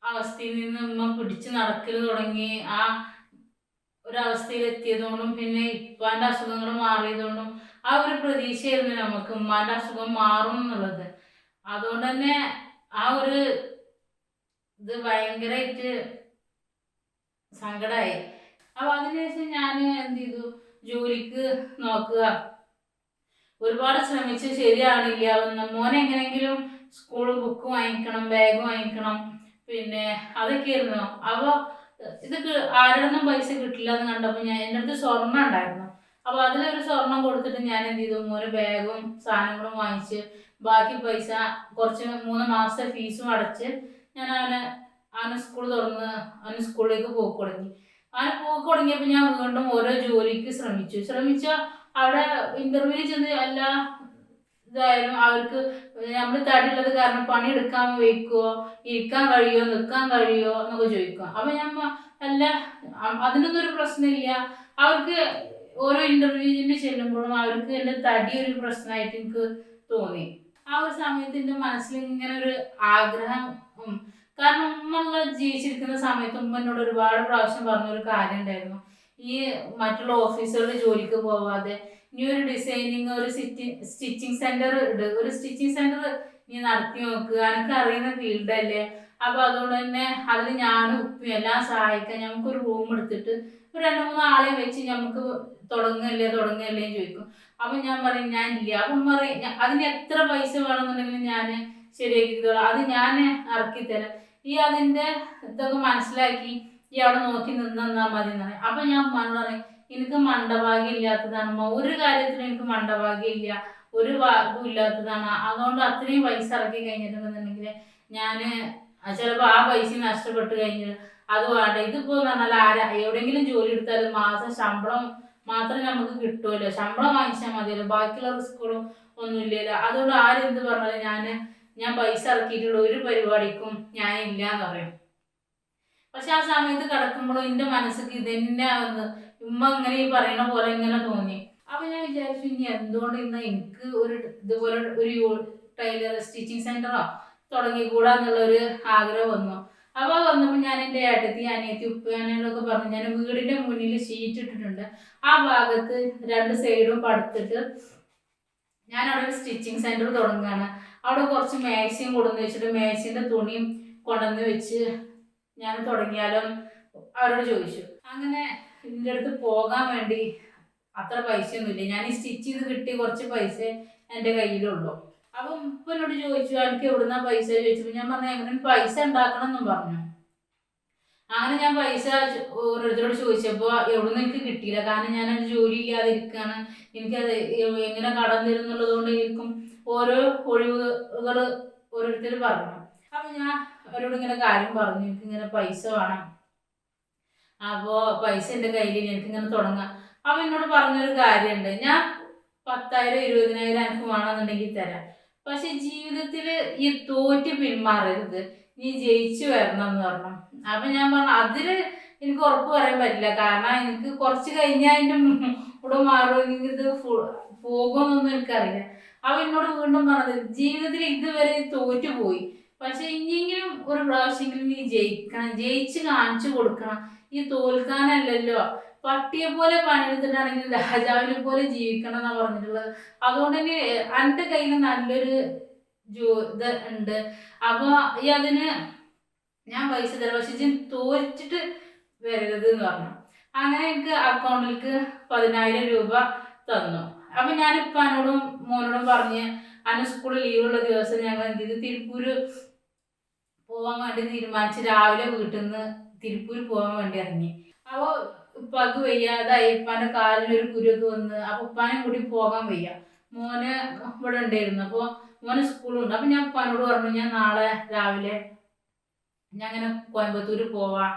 അവസ്ഥയിൽ നിന്ന് ഉമ്മ പിടിച്ച് നടക്കൽ തുടങ്ങി. ആ ഒരവസ്ഥയിൽ എത്തിയതുകൊണ്ടും പിന്നെ ഇപ്പാൻ്റെ അസുഖങ്ങൾ മാറിയതുകൊണ്ടും ആ ഒരു പ്രതീക്ഷയായിരുന്നു നമുക്ക് ഉമ്മാൻ്റെ അസുഖം മാറും എന്നുള്ളത്. അതുകൊണ്ട് തന്നെ ആ ഒരു ഇത് ഭയങ്കരമായിട്ട് സങ്കടമായി. അപ്പോൾ അതിനുശേഷം ഞാൻ എന്ത് ചെയ്തു, ജോലിക്ക് നോക്കുക. ഒരുപാട് ശ്രമിച്ച് ശരിയാവണില്ല. മോനെ എങ്ങനെയെങ്കിലും സ്കൂൾ ബുക്ക് വാങ്ങിക്കണം, ബാഗ് വാങ്ങിക്കണം, പിന്നെ അതൊക്കെയായിരുന്നു. അപ്പോൾ ഇതൊക്കെ ആരുടെ നിന്നും പൈസ കിട്ടില്ല എന്ന് കണ്ടപ്പോൾ എൻ്റെ അടുത്ത് സ്വർണ്ണം ഉണ്ടായിരുന്നു. അപ്പോൾ അതിലൊരു സ്വർണം കൊടുത്തിട്ട് ഞാൻ എന്ത് ചെയ്തു, മോന് ബാഗും സാധനങ്ങളും വാങ്ങിച്ച് ബാക്കി പൈസ കുറച്ച് 3 മാസത്തെ ഫീസും അടച്ച് ഞാൻ അവന് സ്കൂൾ തുറന്ന് അവന് സ്കൂളിലേക്ക് പോക്ക് തുടങ്ങി. അവന് പോക്ക് തുടങ്ങിയപ്പോൾ ഞാൻ വീണ്ടും ഓരോ ജോലിക്ക് ശ്രമിച്ചു. അവിടെ ഇൻ്റർവ്യൂവിൽ ചെന്ന് എല്ലാ ഇതായാലും അവർക്ക് നമ്മൾ തടിയുള്ളത് കാരണം പണിയെടുക്കാൻ വയ്ക്കുമോ, ഇരിക്കാൻ കഴിയുമോ, നിൽക്കാൻ കഴിയുമോ എന്നൊക്കെ ചോദിക്കും. അപ്പം ഞാൻ അതിനൊന്നും ഒരു പ്രശ്നമില്ല. അവർക്ക് ഓരോ ഇൻ്റർവ്യൂവിന് ചെല്ലുമ്പോഴും അവർക്ക് എൻ്റെ തടി ഒരു പ്രശ്നമായിട്ട് എനിക്ക് തോന്നി. ആ ഒരു സമയത്ത് എൻ്റെ മനസ്സിൽ ഇങ്ങനെ ഒരു ആഗ്രഹം, കാരണം ഉമ്മ ജീവിച്ചിരിക്കുന്ന സമയത്ത് ഉമ്മ എന്നോട് ഒരുപാട് പ്രാവശ്യം പറഞ്ഞൊരു കാര്യം ഉണ്ടായിരുന്നു. ഈ മറ്റുള്ള ഓഫീസുകളിൽ ജോലിക്ക് പോവാതെ ഇനി ഒരു ഡിസൈനിങ്, ഒരു സ്റ്റിച്ചിങ് സെൻറ്റർ ഒരു സ്റ്റിച്ചിങ് സെൻറ്റർ നീ നടത്തി നോക്കുക, എനിക്ക് അറിയുന്ന ഫീൽഡല്ലേ. അപ്പോൾ അതുകൊണ്ട് തന്നെ അതിൽ ഞാനും ഉപ്പയും എല്ലാം സഹായിക്കാം. നമുക്കൊരു റൂം എടുത്തിട്ട് ഒരു 2-3 ആളെ വെച്ച് നമുക്ക് തുടങ്ങല്ലേ ചോദിക്കും. അപ്പം ഞാൻ പറയും ഞാൻ ഇല്ല. അപ്പം പറയും അതിന് എത്ര പൈസ വേണമെന്നുണ്ടെങ്കിലും ഞാൻ ശരിയാക്കിക്കോളാം, അത് ഞാൻ ഇറക്കിത്തരാം, ഈ അതിൻ്റെ ഇതൊക്കെ മനസ്സിലാക്കി ഈ അവിടെ നോക്കി നിന്നാൽ മതി എന്ന് പറയും. അപ്പം ഞാൻ പറയും എനിക്ക് മണ്ടഭാഗ്യം ഇല്ലാത്തതാണ്, ഒരു കാര്യത്തിലും എനിക്ക് മണ്ടഭാഗ്യം ഇല്ല, ഒരു ഇതും ഇല്ലാത്തതാണ്. അതുകൊണ്ട് അത്രയും പൈസ ഇറക്കി കഴിഞ്ഞിട്ടുണ്ടെന്നുണ്ടെങ്കിൽ ഞാൻ ചിലപ്പോൾ ആ പൈസ നഷ്ടപ്പെട്ട് കഴിഞ്ഞ് അത് വേണ്ട. ഇതിപ്പോൾ എന്ന് പറഞ്ഞാൽ എവിടെയെങ്കിലും ജോലി എടുത്താൽ മാസം ശമ്പളം മാത്രം നമുക്ക് കിട്ടുമല്ലോ, ശമ്പളം വാങ്ങിച്ചാൽ മതിയല്ലോ, ബാക്കിയുള്ള റിസ്കുകളും ഒന്നുമില്ലല്ലോ. അതുകൊണ്ട് ആരെന്ത് പറഞ്ഞാലും ഞാൻ പൈസ ഇറക്കിയിട്ടുള്ള ഒരു പരിപാടിക്കും ഞാൻ ഇല്ല എന്ന് പറയും. പക്ഷെ ആ സമയത്ത് കിടക്കുമ്പോഴും എൻ്റെ മനസ്സിക്ക് ഇതന്നെ വന്ന് ഉമ്മ ഇങ്ങനെ ഈ പറയുന്ന പോലെ ഇങ്ങനെ തോന്നി. അപ്പം ഞാൻ വിചാരിച്ചു ഇനി എന്തുകൊണ്ട് ഇന്ന് എനിക്ക് ഇതുപോലെ ഒരു ടൈലർ സ്റ്റിച്ചിങ് സെൻറ്ററോ തുടങ്ങിക്കൂടാന്നുള്ളൊരു ആഗ്രഹം വന്നു. അപ്പോൾ വന്നപ്പോൾ ഞാൻ എൻ്റെ ഏട്ടത്തി, അനിയത്തി, ഉപ്പനോടൊക്കെ പറഞ്ഞു ഞാൻ വീടിൻ്റെ മുന്നിൽ ഷീറ്റ് ഇട്ടിട്ടുണ്ട്, ആ ഭാഗത്ത് 2 സൈഡും പടുത്തിട്ട് ഞാൻ അവിടെ ഒരു സ്റ്റിച്ചിങ് സെൻറ്റർ തുടങ്ങുകയാണ്. അവിടെ കുറച്ച് മാക്സിയും കൊണ്ടുവന്ന് വെച്ചിട്ട് മാക്സിൻ്റെ തുണിയും കൊണ്ടുവന്ന് വെച്ച് ഞാൻ തുടങ്ങിയാലും അവരോട് ചോദിച്ചു. അങ്ങനെ ഇതിൻ്റെ അടുത്ത് പോകാൻ വേണ്ടി അത്ര പൈസയൊന്നുമില്ല, ഞാൻ ഈ സ്റ്റിച്ച് ചെയ്ത് കിട്ടി കുറച്ച് പൈസ എൻ്റെ കയ്യിലുള്ളൂ. അപ്പം ഇപ്പം എന്നോട് ചോദിച്ചു എനിക്ക് എവിടുന്നാ പൈസ ചോദിച്ചപ്പോൾ ഞാൻ പറഞ്ഞു എങ്ങനെ പൈസ ഉണ്ടാക്കണം എന്നും പറഞ്ഞു. അങ്ങനെ ഞാൻ പൈസ ഓരോരുത്തരോട് ചോദിച്ചപ്പോൾ എവിടുന്ന് എനിക്ക് കിട്ടിയില്ല. കാരണം ഞാനൊരു ജോലി ഇല്ലാതെ ഇരിക്കുകയാണ്. എനിക്കത് എങ്ങനെ കടം തരും എന്നുള്ളത് കൊണ്ട് എനിക്കും ഓരോ ഒഴിവുകൾ ഓരോരുത്തർ പറഞ്ഞു. അപ്പം ഞാൻ അവരോട് ഇങ്ങനെ കാര്യം പറഞ്ഞു, എനിക്കിങ്ങനെ പൈസ വേണം, അപ്പോൾ പൈസ എൻ്റെ കയ്യിൽ എനിക്കിങ്ങനെ തുടങ്ങാം. അവൻ എന്നോട് പറഞ്ഞൊരു കാര്യമുണ്ട്, ഞാൻ 10,000 20,000 എനിക്ക് വേണമെന്നുണ്ടെങ്കിൽ തരാം, പക്ഷെ ജീവിതത്തിൽ ഈ തോറ്റ് പിന്മാറരുത്, നീ ജയിച്ചു വരണം എന്ന് പറഞ്ഞു. അപ്പം ഞാൻ പറഞ്ഞു അതിൽ എനിക്ക് ഉറപ്പ് പറയാൻ പറ്റില്ല, കാരണം എനിക്ക് കുറച്ച് കഴിഞ്ഞാൽ അതിൻ്റെ കൂടെ മാറും, എനിക്കിത് പോകുമെന്നൊന്നും എനിക്കറിയില്ല. അവൻ എന്നോട് വീണ്ടും പറഞ്ഞത് ജീവിതത്തിൽ ഇതുവരെ തോറ്റുപോയി, പക്ഷെ ഇനിയെങ്കിലും ഒരു പ്രാവശ്യമെങ്കിലും നീ ജയിക്കണം, ജയിച്ച് കാണിച്ചു കൊടുക്കണം, ഈ തോൽക്കാനല്ലല്ലോ, പട്ടിയെ പോലെ പണിയെടുത്തിട്ടാണെങ്കിൽ രാജാവിനെ പോലെ ജീവിക്കണം എന്നാ പറഞ്ഞിട്ടുള്ളത്. അതുകൊണ്ട് തന്നെ എൻ്റെ കയ്യിൽ നല്ലൊരു ഇത് ഉണ്ട്, അപ്പോൾ ഈ അതിന് ഞാൻ പൈസ തരാം, പക്ഷെ ഞാൻ തോറ്റിട്ട് വരരുത് എന്ന് പറഞ്ഞു. അങ്ങനെ എനിക്ക് അക്കൗണ്ടിലേക്ക് 10,000 രൂപ തന്നു. അപ്പം ഞാൻ ഇപ്പാനോടും മോനോടും പറഞ്ഞ് അന്ന് സ്കൂളിൽ ലീവുള്ള ദിവസം ഞങ്ങൾ എന്ത് ചെയ്തു, തിരുപ്പൂര് പോകാൻ വേണ്ടി തീരുമാനിച്ച് രാവിലെ വീട്ടിൽ നിന്ന് തിരുപ്പൂർ പോകാൻ വേണ്ടി ഇറങ്ങി. അപ്പോൾ ഉപ്പാക്ക് വയ്യാതായി, ഉപ്പാൻ്റെ കാലിനൊരു കുരുവൊക്കെ വന്ന്, അപ്പോൾ ഉപ്പാനും കൂടി പോകാൻ വയ്യ. മോന് ഇവിടെ ഉണ്ടായിരുന്നു, അപ്പോൾ മോന് സ്കൂളുണ്ട്. അപ്പം ഞാൻ ഉപ്പാനോട് പറഞ്ഞു ഞാൻ നാളെ രാവിലെ ഞാൻ അങ്ങനെ കോയമ്പത്തൂർ പോവാം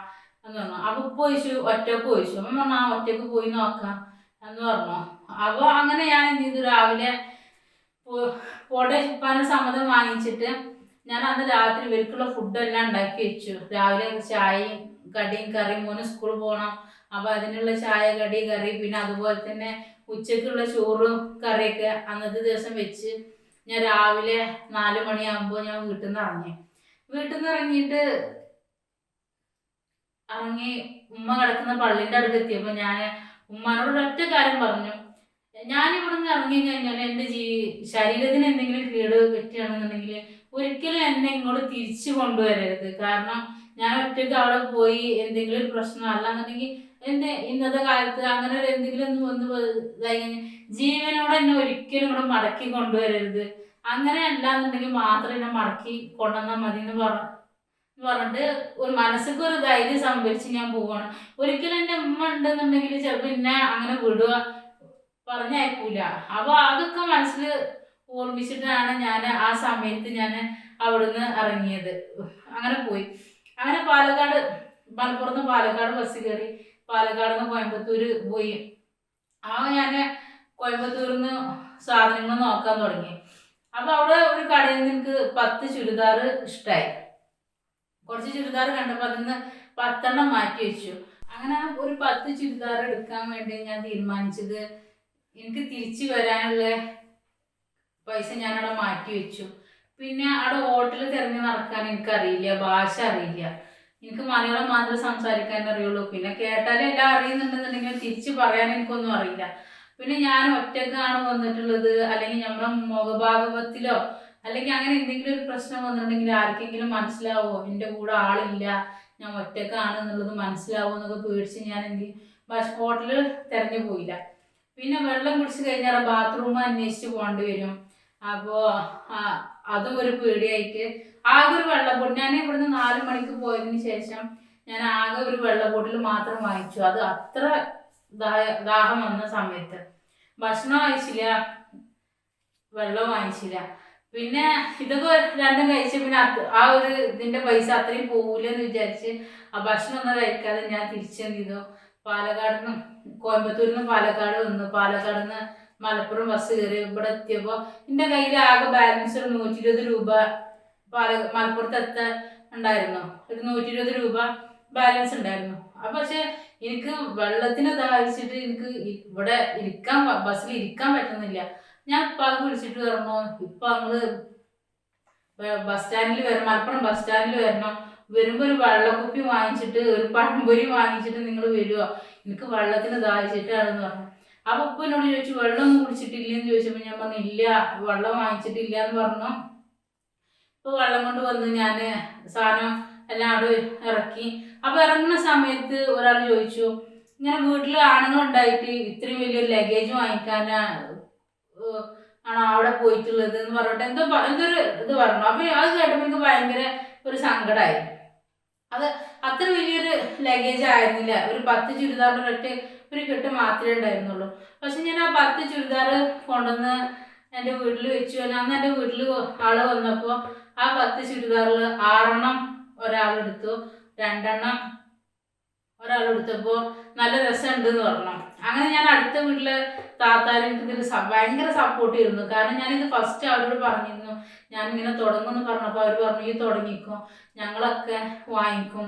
എന്ന് പറഞ്ഞു. അപ്പോൾ ഉപ്പ് ചോദിച്ചു ഒറ്റക്ക് ചോദിച്ചു. അപ്പം പറഞ്ഞു ആ ഒറ്റക്ക് പോയി നോക്കാം എന്ന് പറഞ്ഞു. അപ്പോൾ അങ്ങനെ ഞാൻ എന്ത് ചെയ്തു, രാവിലെ പോടെ ഉപ്പാൻ്റെ സമ്മതം വാങ്ങിച്ചിട്ട് ഞാൻ അന്ന് രാത്രി ഇവർക്കുള്ള ഫുഡെല്ലാം ഉണ്ടാക്കി വെച്ചു. രാവിലെ ചായയും കടിയും കറിയും, മോന് സ്കൂളിൽ പോകണം, അപ്പോൾ അതിനുള്ള ചായ കടി കറി, പിന്നെ അതുപോലെ തന്നെ ഉച്ചയ്ക്കുള്ള ചോറും കറിയൊക്കെ അന്നത്തെ ദിവസം വെച്ച് ഞാൻ രാവിലെ 4 മണിയാകുമ്പോൾ ഞാൻ വീട്ടിൽ നിന്ന് ഇറങ്ങി. വീട്ടിൽ നിന്ന് ഇറങ്ങി ഉമ്മ കിടക്കുന്ന പള്ളിൻ്റെ അടുത്ത് എത്തിയപ്പോൾ ഞാൻ ഉമ്മാനോട് ഒറ്റ കാര്യം പറഞ്ഞു, ഞാനിവിടെ നിന്ന് ഇറങ്ങി കഴിഞ്ഞാൽ എൻ്റെ ശരീരത്തിന് എന്തെങ്കിലും കേട് പറ്റുകയാണെന്നുണ്ടെങ്കിൽ ഒരിക്കലും എന്നെ ഇങ്ങോട്ട് തിരിച്ചു കൊണ്ടുവരരുത്. കാരണം ഞാൻ ഒറ്റയ്ക്ക് അവിടെ പോയി എന്തെങ്കിലും ഒരു പ്രശ്നം അല്ലാന്നുണ്ടെങ്കിൽ ഇന്നത്തെ കാലത്ത് അങ്ങനെ എന്തെങ്കിലും ഒന്ന് വന്ന് ഇതായി കഴിഞ്ഞാൽ ജീവനോടെ എന്നെ ഒരിക്കലും ഇവിടെ മടക്കി കൊണ്ടുവരരുത്. അങ്ങനെ അല്ലാന്നുണ്ടെങ്കിൽ മാത്രം എന്നെ മടക്കി കൊണ്ടുവന്നാൽ മതി എന്ന് പറഞ്ഞിട്ട് ഒരു മനസ്സിക്ക് ഒരു ധൈര്യം സംഭരിച്ച് ഞാൻ പോവാണ്. ഒരിക്കലും എൻ്റെ ഉമ്മ ഉണ്ടെന്നുണ്ടെങ്കിൽ ചിലപ്പോൾ എന്നെ അങ്ങനെ വിടുക പറഞ്ഞയക്കൂല. അപ്പോൾ അതൊക്കെ മനസ്സിൽ ഓർമ്മിച്ചിട്ടാണ് ഞാൻ ആ സമയത്ത് ഞാൻ അവിടുന്ന് ഇറങ്ങിയത്. അങ്ങനെ പോയി. അങ്ങനെ മലപ്പുറത്ത് പാലക്കാട് ബസ് കയറി പാലക്കാട് നിന്ന് കോയമ്പത്തൂർ പോയി. ഞാൻ കോയമ്പത്തൂരിൽ നിന്ന് സാധനങ്ങൾ നോക്കാൻ തുടങ്ങി. അപ്പോൾ അവിടെ ഒരു കടയിൽ നിന്ന് എനിക്ക് 10 ചുരിദാർ ഇഷ്ടമായി. കുറച്ച് ചുരിദാർ കണ്ടപ്പോൾ അതിൽ നിന്ന് 10 മാറ്റി വെച്ചു. അങ്ങനെ ഒരു 10 ചുരിദാർ എടുക്കാൻ വേണ്ടി ഞാൻ തീരുമാനിച്ചത്, എനിക്ക് തിരിച്ചു വരാനുള്ള പൈസ ഞാനവിടെ മാറ്റി വെച്ചു. പിന്നെ അവിടെ ഹോട്ടൽ തിരഞ്ഞ് നടക്കാൻ എനിക്കറിയില്ല, ഭാഷ അറിയില്ല, എനിക്ക് മലയാളം മാത്രമേ സംസാരിക്കാൻ അറിയുള്ളൂ. പിന്നെ കേട്ടാലും എല്ലാം അറിയുന്നുണ്ടെന്നുണ്ടെങ്കിൽ തിരിച്ച് പറയാൻ എനിക്കൊന്നും അറിയില്ല. പിന്നെ ഞാൻ ഒറ്റക്കാണ് വന്നിട്ടുള്ളത്, അല്ലെങ്കിൽ നമ്മുടെ മുഖഭാഗവത്തിലോ അല്ലെങ്കിൽ അങ്ങനെ എന്തെങ്കിലും ഒരു പ്രശ്നം വന്നിട്ടുണ്ടെങ്കിൽ ആർക്കെങ്കിലും മനസ്സിലാവോ, എൻ്റെ കൂടെ ആളില്ല, ഞാൻ ഒറ്റക്കാണ് എന്നുള്ളത് മനസ്സിലാവുമോ എന്നൊക്കെ പേടിച്ച് ഞാൻ ഹോട്ടൽ തിരഞ്ഞു പോയില്ല. പിന്നെ വെള്ളം കുടിച്ച് കഴിഞ്ഞാൽ ബാത്റൂം അന്വേഷിച്ച് പോകേണ്ടി വരും. അപ്പോൾ അതും ഒരു പേടിയായിട്ട് ആകെ ഒരു വെള്ള ബോട്ടിൽ, ഞാൻ ഇവിടുന്ന് 4 മണിക്ക് പോയതിന് ശേഷം ഞാൻ ആകെ ഒരു വെള്ള ബോട്ടിൽ മാത്രം വാങ്ങിച്ചു. അത് അത്ര ദാഹം വന്ന സമയത്ത് ഭക്ഷണം വാങ്ങിച്ചില്ല, വെള്ളം വാങ്ങിച്ചില്ല. പിന്നെ ഇതൊക്കെ രണ്ടും കഴിച്ച് പിന്നെ ആ ഒരു ഇതിൻ്റെ പൈസ അത്രയും പോകില്ലെന്ന് വിചാരിച്ച് ആ ഭക്ഷണം ഒന്നും കഴിക്കാതെ ഞാൻ തിരിച്ചെന്ത് ചെയ്തു, പാലക്കാട് നിന്ന് കോയമ്പത്തൂരിൽ നിന്ന് പാലക്കാട് വന്നു. പാലക്കാട് നിന്ന് മലപ്പുറം ബസ് കയറി ഇവിടെ എത്തിയപ്പോൾ എൻ്റെ കയ്യിൽ ആകെ ബാലൻസ് ഒരു 120 രൂപ മലപ്പുറത്ത് എത്താൻ ഉണ്ടായിരുന്നു. ഒരു 120 രൂപ ബാലൻസ് ഉണ്ടായിരുന്നു. അപ്പം പക്ഷെ എനിക്ക് വെള്ളത്തിന് ദാഹിച്ചിട്ട് എനിക്ക് ഇവിടെ ബസ്സിൽ ഇരിക്കാൻ പറ്റുന്നില്ല. ഞാൻ ഇപ്പം വിളിച്ചിട്ട് പറഞ്ഞു, ഇപ്പം ഞങ്ങൾ ബസ് സ്റ്റാൻഡിൽ വരണം, മലപ്പുറം ബസ് സ്റ്റാൻഡിൽ വരണം, വരുമ്പോൾ ഒരു വെള്ളക്കുപ്പി വാങ്ങിച്ചിട്ട് ഒരു പഴംപൊരി വാങ്ങിച്ചിട്ട് നിങ്ങൾ വരുമോ, എനിക്ക് വെള്ളത്തിന് ദാഹിച്ചിട്ടാണെന്ന് പറഞ്ഞു. അപ്പോൾ ഉപ്പ എന്നോട് ചോദിച്ചു വെള്ളമൊന്നും കുടിച്ചിട്ടില്ലെന്ന് ചോദിച്ചപ്പോൾ ഞാൻ പറഞ്ഞു ഇല്ല, വെള്ളം വാങ്ങിച്ചിട്ടില്ല എന്ന് പറഞ്ഞു. ഇപ്പോൾ വെള്ളം കൊണ്ട് വന്ന് ഞാൻ സാധനം എല്ലാം അവിടെ ഇറക്കി. അപ്പോൾ ഇറങ്ങുന്ന സമയത്ത് ഒരാൾ ചോദിച്ചു, ഇങ്ങനെ വീട്ടിൽ ആണുങ്ങളുണ്ടായിട്ട് ഇത്രയും വലിയൊരു ലഗേജ് വാങ്ങിക്കാനാണ് അവിടെ പോയിട്ടുള്ളത് എന്ന് പറഞ്ഞിട്ട് എന്തൊരു ഇത് പറഞ്ഞു. അപ്പോൾ അത് കേട്ടപ്പോൾ എനിക്ക് ഭയങ്കര ഒരു സങ്കടമായി. അത് അത്ര വലിയൊരു ലഗേജ് ആയിരുന്നില്ല. ഒരു 10 ചുരിദാറിൻ്റെ ഒരു കെട്ട് മാത്രമേ ഉണ്ടായിരുന്നുള്ളൂ. പക്ഷെ ഞാൻ ആ 10 ചുരിദാർ കൊണ്ടുവന്ന് എൻ്റെ വീട്ടിൽ വെച്ചു. അന്ന് എൻ്റെ വീട്ടിൽ ആള് വന്നപ്പോൾ ആ 10 ചുരിദാറിൽ 6 ഒരാളെടുത്തു, 2 ഒരാളെടുത്തപ്പോൾ നല്ല രസമുണ്ട് എന്ന് പറഞ്ഞു. അങ്ങനെ ഞാൻ അടുത്ത വീട്ടിലെ താത്താരും എനിക്കിതിൽ ഭയങ്കര സപ്പോർട്ട് ചെയ്യുന്നു. കാരണം ഞാനിത് ഫസ്റ്റ് അവരോട് പറഞ്ഞിരുന്നു, ഞാനിങ്ങനെ തുടങ്ങുമെന്ന് പറഞ്ഞപ്പോൾ അവർ പറഞ്ഞു ഈ തുടങ്ങിക്കോ, ഞങ്ങളൊക്കെ വാങ്ങിക്കും,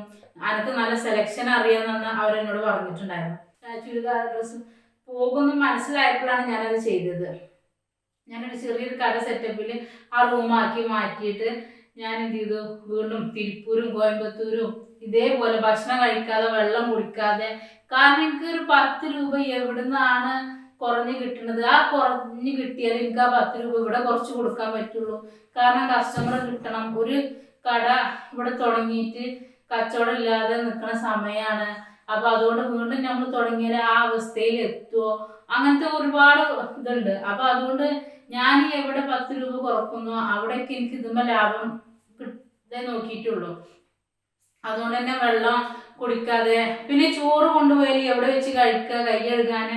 എനിക്ക് നല്ല സെലക്ഷൻ അറിയാമെന്ന് അവരെന്നോട് പറഞ്ഞിട്ടുണ്ടായിരുന്നു. ചുരിദാർ ഡ്രസ്സ് പോകുമെന്ന് മനസ്സിലായപ്പോഴാണ് ഞാനത് ചെയ്തത്. ഞാനൊരു ചെറിയൊരു കട സെറ്റപ്പിൽ ആ റൂമാക്കി മാറ്റിയിട്ട് ഞാൻ എന്ത് ചെയ്തു, വീണ്ടും തിരുപ്പൂരും കോയമ്പത്തൂരും ഇതേപോലെ ഭക്ഷണം കഴിക്കാതെ വെള്ളം കുടിക്കാതെ, കാരണം എനിക്ക് ഒരു 10 രൂപ എവിടുന്നാണ് കുറഞ്ഞ് കിട്ടുന്നത്. ആ കുറഞ്ഞ് കിട്ടിയാൽ എനിക്ക് ആ 10 രൂപ ഇവിടെ കുറച്ച് കൊടുക്കാൻ പറ്റുള്ളൂ. കാരണം കസ്റ്റമർ കിട്ടണം. ഒരു കട ഇവിടെ തുടങ്ങിയിട്ട് കച്ചവടം ഇല്ലാതെ നിൽക്കുന്ന സമയമാണ്. അപ്പോൾ അതുകൊണ്ട് വീണ്ടും നമ്മൾ തുടങ്ങിയാൽ ആ അവസ്ഥയിൽ എത്തുമോ, അങ്ങനത്തെ ഒരുപാട് ഇതുണ്ട്. അപ്പോൾ അതുകൊണ്ട് ഞാൻ എവിടെ 10 രൂപ കുറക്കുന്നു അവിടെയൊക്കെ എനിക്ക് ഇതുമ്പോൾ ലാഭം കിട്ടേ നോക്കിയിട്ടുള്ളൂ. അതുകൊണ്ട് തന്നെ വെള്ളം കുടിക്കാതെ, പിന്നെ ചോറ് കൊണ്ടുപോയാൽ എവിടെ വെച്ച് കഴിക്കുക, കൈ കഴുകാൻ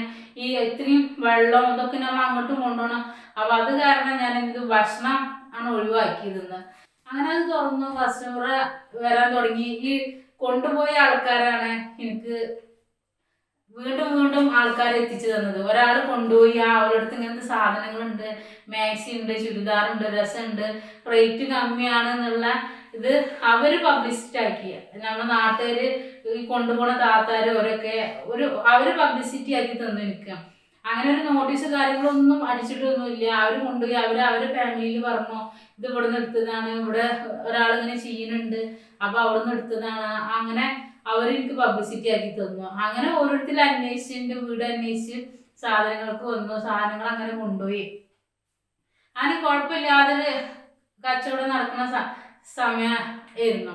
ഈ ഇത്രയും വെള്ളം ഇതൊക്കെ നമ്മൾ അങ്ങോട്ടും കൊണ്ടുപോകണം. അപ്പോൾ അത് കാരണം ഞാൻ എന്ത് ഭക്ഷണം ആണ് ഒഴിവാക്കിയതെന്ന്. അങ്ങനെ അത് തുറന്നു, കസ്റ്റമർ വരാൻ തുടങ്ങി. ഈ കൊണ്ടുപോയ ആൾക്കാരാണ് എനിക്ക് വീണ്ടും വീണ്ടും ആൾക്കാർ എത്തിച്ചു തന്നത്. ഒരാൾ കൊണ്ടുപോയി അവരടുത്ത് ഇങ്ങനത്തെ സാധനങ്ങളുണ്ട്, മാക്സി ഉണ്ട്, ചുരിദാറുണ്ട്, രസമുണ്ട്, റേറ്റ് കമ്മിയാണെന്നുള്ള ഇത് അവർ പബ്ലിസിറ്റി ആക്കി. നമ്മുടെ നാട്ടുകാർ ഈ കൊണ്ടുപോണ താത്താർ അവരൊക്കെ അവർ പബ്ലിസിറ്റി ആക്കി തന്നു എനിക്ക്. അങ്ങനെ ഒരു നോട്ടീസ് കാര്യങ്ങളൊന്നും അടിച്ചിട്ടൊന്നുമില്ല. അവർ കൊണ്ടുപോയി അവരുടെ ഫാമിലിയിൽ പറഞ്ഞു ഇത് ഇവിടെ നിന്ന് എടുത്തതാണ്, ഇവിടെ ഒരാളിങ്ങനെ ചെയ്യുന്നുണ്ട്, അപ്പോൾ അവിടെ നിന്ന് എടുത്തതാണ്. അങ്ങനെ അവരെനിക്ക് പബ്ലിസിറ്റി ആക്കി തന്നു. അങ്ങനെ ഓരോരുത്തരും അന്വേഷിച്ച് എൻ്റെ വീട് അന്വേഷിച്ച് സാധനങ്ങൾക്ക് വന്നു, സാധനങ്ങൾ അങ്ങനെ കൊണ്ടുപോയി. അങ്ങനെ കുഴപ്പമില്ലാതൊരു കച്ചവടം നടക്കുന്ന സമയമായിരുന്നു.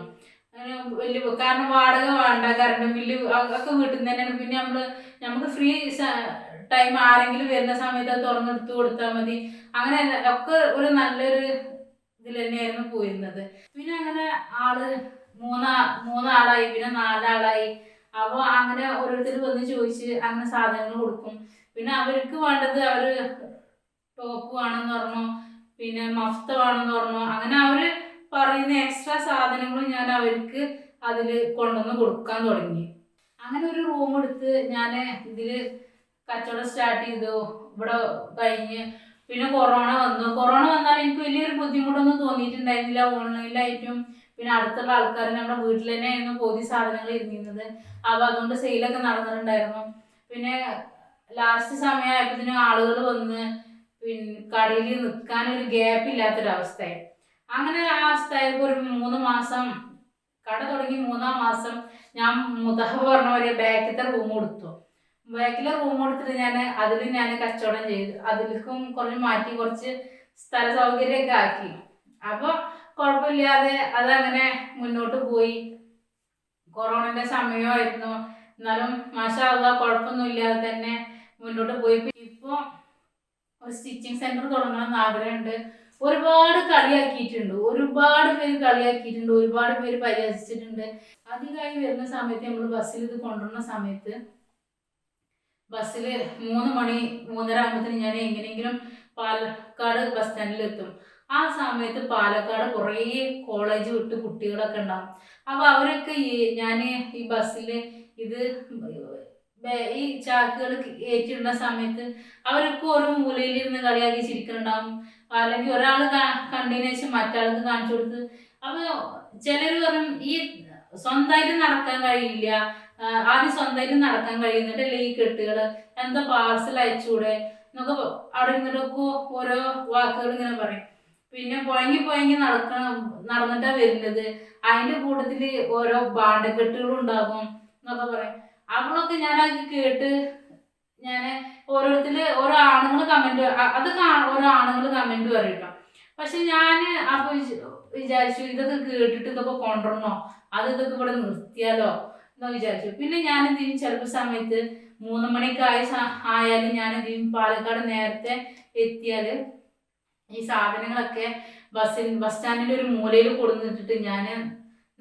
അങ്ങനെ വലിയ, കാരണം വാടക വേണ്ട, കറണ്ട് ബില്ല് ഒക്കെ വീട്ടിൽ നിന്ന് തന്നെയാണ്. പിന്നെ നമുക്ക് ഫ്രീ ടൈം ആരെങ്കിലും വരുന്ന സമയത്ത് അത് തുറന്നെടുത്ത് കൊടുത്താൽ മതി. അങ്ങനെ ഒക്കെ ഒരു നല്ലൊരു ഇതിൽ തന്നെയായിരുന്നു പോയിരുന്നത്. പിന്നെ അങ്ങനെ മൂന്നാളായി, പിന്നെ 4 ആളായി. അപ്പോൾ അങ്ങനെ ഓരോരുത്തർ വന്ന് ചോദിച്ച് അങ്ങനെ സാധനങ്ങൾ കൊടുക്കും. പിന്നെ അവർക്ക് വേണ്ടത് അവർ ടോപ്പ് വേണമെന്ന് പറഞ്ഞു, പിന്നെ മഫ്ത വേണമെന്ന് പറഞ്ഞു. അങ്ങനെ അവർ പറയുന്ന എക്സ്ട്രാ സാധനങ്ങളും ഞാൻ അവർക്ക് അതിൽ കൊണ്ടുവന്ന് കൊടുക്കാൻ തുടങ്ങി. അങ്ങനെ ഒരു റൂം എടുത്ത് ഞാൻ ഇതിൽ കച്ചവടം സ്റ്റാർട്ട് ചെയ്തു. ഇവിടെ കഴിഞ്ഞ് പിന്നെ കൊറോണ വന്നു. കൊറോണ വന്നാൽ എനിക്ക് വലിയൊരു ബുദ്ധിമുട്ടൊന്നും തോന്നിയിട്ടുണ്ടായിരുന്നില്ല. ഓൺലൈനിലായിട്ടും പിന്നെ അടുത്തുള്ള ആൾക്കാർ നമ്മുടെ വീട്ടിൽ തന്നെയായിരുന്നു പോതി സാധനങ്ങൾ ഇരുന്നിരുന്നത്. അപ്പോൾ അതുകൊണ്ട് സെയിലൊക്കെ നടന്നിട്ടുണ്ടായിരുന്നു. പിന്നെ ലാസ്റ്റ് സമയമായപ്പോഴത്തേനും ആളുകൾ വന്ന് പിന്നെ കടയിൽ നിൽക്കാനൊരു ഗ്യാപ്പ് ഇല്ലാത്തൊരവസ്ഥയായി. അങ്ങനെ ആ അവസ്ഥയായപ്പോൾ ഒരു 3 മാസം, കട തുടങ്ങി 3-ാം മാസം ഞാൻ മുതഹ പറഞ്ഞ പോലെ ബാക്കിലത്തെ റൂം കൊടുത്തു. ബാക്കിലെ റൂം കൊടുത്തിട്ട് ഞാൻ കച്ചവടം ചെയ്തു. അതിലേക്കും കുറച്ച് മാറ്റി, കുറച്ച് സ്ഥല സൗകര്യമൊക്കെ ആക്കി. അപ്പോൾ കുഴപ്പമില്ലാതെ അതങ്ങനെ മുന്നോട്ട് പോയി. കൊറോണയുടെ സമയമായിരുന്നു, എന്നാലും മാഷാ അല്ലാഹ് കുഴപ്പമൊന്നുമില്ലാതെ തന്നെ മുന്നോട്ട് പോയി. ഇപ്പോൾ ഒരു സ്റ്റിച്ചിങ് സെൻറ്റർ തുടങ്ങണമെന്ന് ആഗ്രഹമുണ്ട്. ഒരുപാട് കളിയാക്കിയിട്ടുണ്ട്, ഒരുപാട് പേര് കളിയാക്കിയിട്ടുണ്ട്, ഒരുപാട് പേര് പരിഹസിച്ചിട്ടുണ്ട്. അധികമായി വരുന്ന സമയത്ത് നമ്മൾ ബസ്സിൽ ഇത് കൊണ്ടുവരുന്ന സമയത്ത് ബസ്സിൽ 3 മണി 3:30 ആകുമ്പോഴത്തേന് ഞാൻ എങ്ങനെയെങ്കിലും പാലക്കാട് ബസ് സ്റ്റാൻഡിലെത്തും. ആ സമയത്ത് പാലക്കാട് കുറേ കോളേജ് വിട്ട് കുട്ടികളൊക്കെ ഉണ്ടാവും. അപ്പോൾ അവരൊക്കെ ഞാൻ ഈ ബസ്സിൽ ഇത് ഈ ചാക്കുകൾ ഏറ്റിടുന്ന സമയത്ത് അവരൊക്കെ ഓരോ മൂലയിലിരുന്ന് കളിയാക്കി ചിരിക്കുന്നുണ്ടാവും. അല്ലെങ്കിൽ ഒരാൾ കണ്ടതിന് ശേഷം മറ്റാൾക്ക് കാണിച്ചു കൊടുത്ത്. അപ്പോൾ ചിലർ പറയും ഈ സ്വന്തമായിട്ട് നടക്കാൻ കഴിയില്ല, ആദ്യം സ്വന്തമായിട്ട് നടക്കാൻ കഴിയുന്നിട്ടല്ലേ ഈ കെട്ടുകൾ, എന്താ പാർസൽ അയച്ചുകൂടെ എന്നൊക്കെ അവിടെ നിന്നിട്ടൊക്കെ ഓരോ വാക്കുകൾ ഇങ്ങനെ പറയും. പിന്നെ പുഴങ്ങി നടന്നിട്ടാണ് വരുന്നത്, അതിൻ്റെ കൂട്ടത്തിൽ ഓരോ ബാണ്ടക്കെട്ടുകളും ഉണ്ടാകും എന്നൊക്കെ പറയും. അവളൊക്കെ ഞാനത് കേട്ട് ഞാൻ ഓരോ ആണുങ്ങൾ കമൻറ്റ്, അതൊക്കെ ഓരോ ആണുങ്ങൾ കമൻറ്റ് പറയട്ടോ. പക്ഷെ ഞാൻ അപ്പോൾ വിചാരിച്ചു ഇതൊക്കെ കേട്ടിട്ട് ഇതൊക്കെ കൊണ്ടുവരണോ, ഇതൊക്കെ ഇവിടെ നിർത്തിയാലോ എന്ന് വിചാരിച്ചു. പിന്നെ ഞാൻ എന്ത് ചെയ്യും, ചിലപ്പോൾ സമയത്ത് 3 മണിക്ക് ആയാലും ഞാൻ എന്ത് ചെയ്യും, പാലക്കാട് നേരത്തെ എത്തിയാൽ ഈ സാധനങ്ങളൊക്കെ ബസ് സ്റ്റാൻഡിൻ്റെ ഒരു മൂലയിൽ കൊടുന്നിട്ടിട്ട് ഞാൻ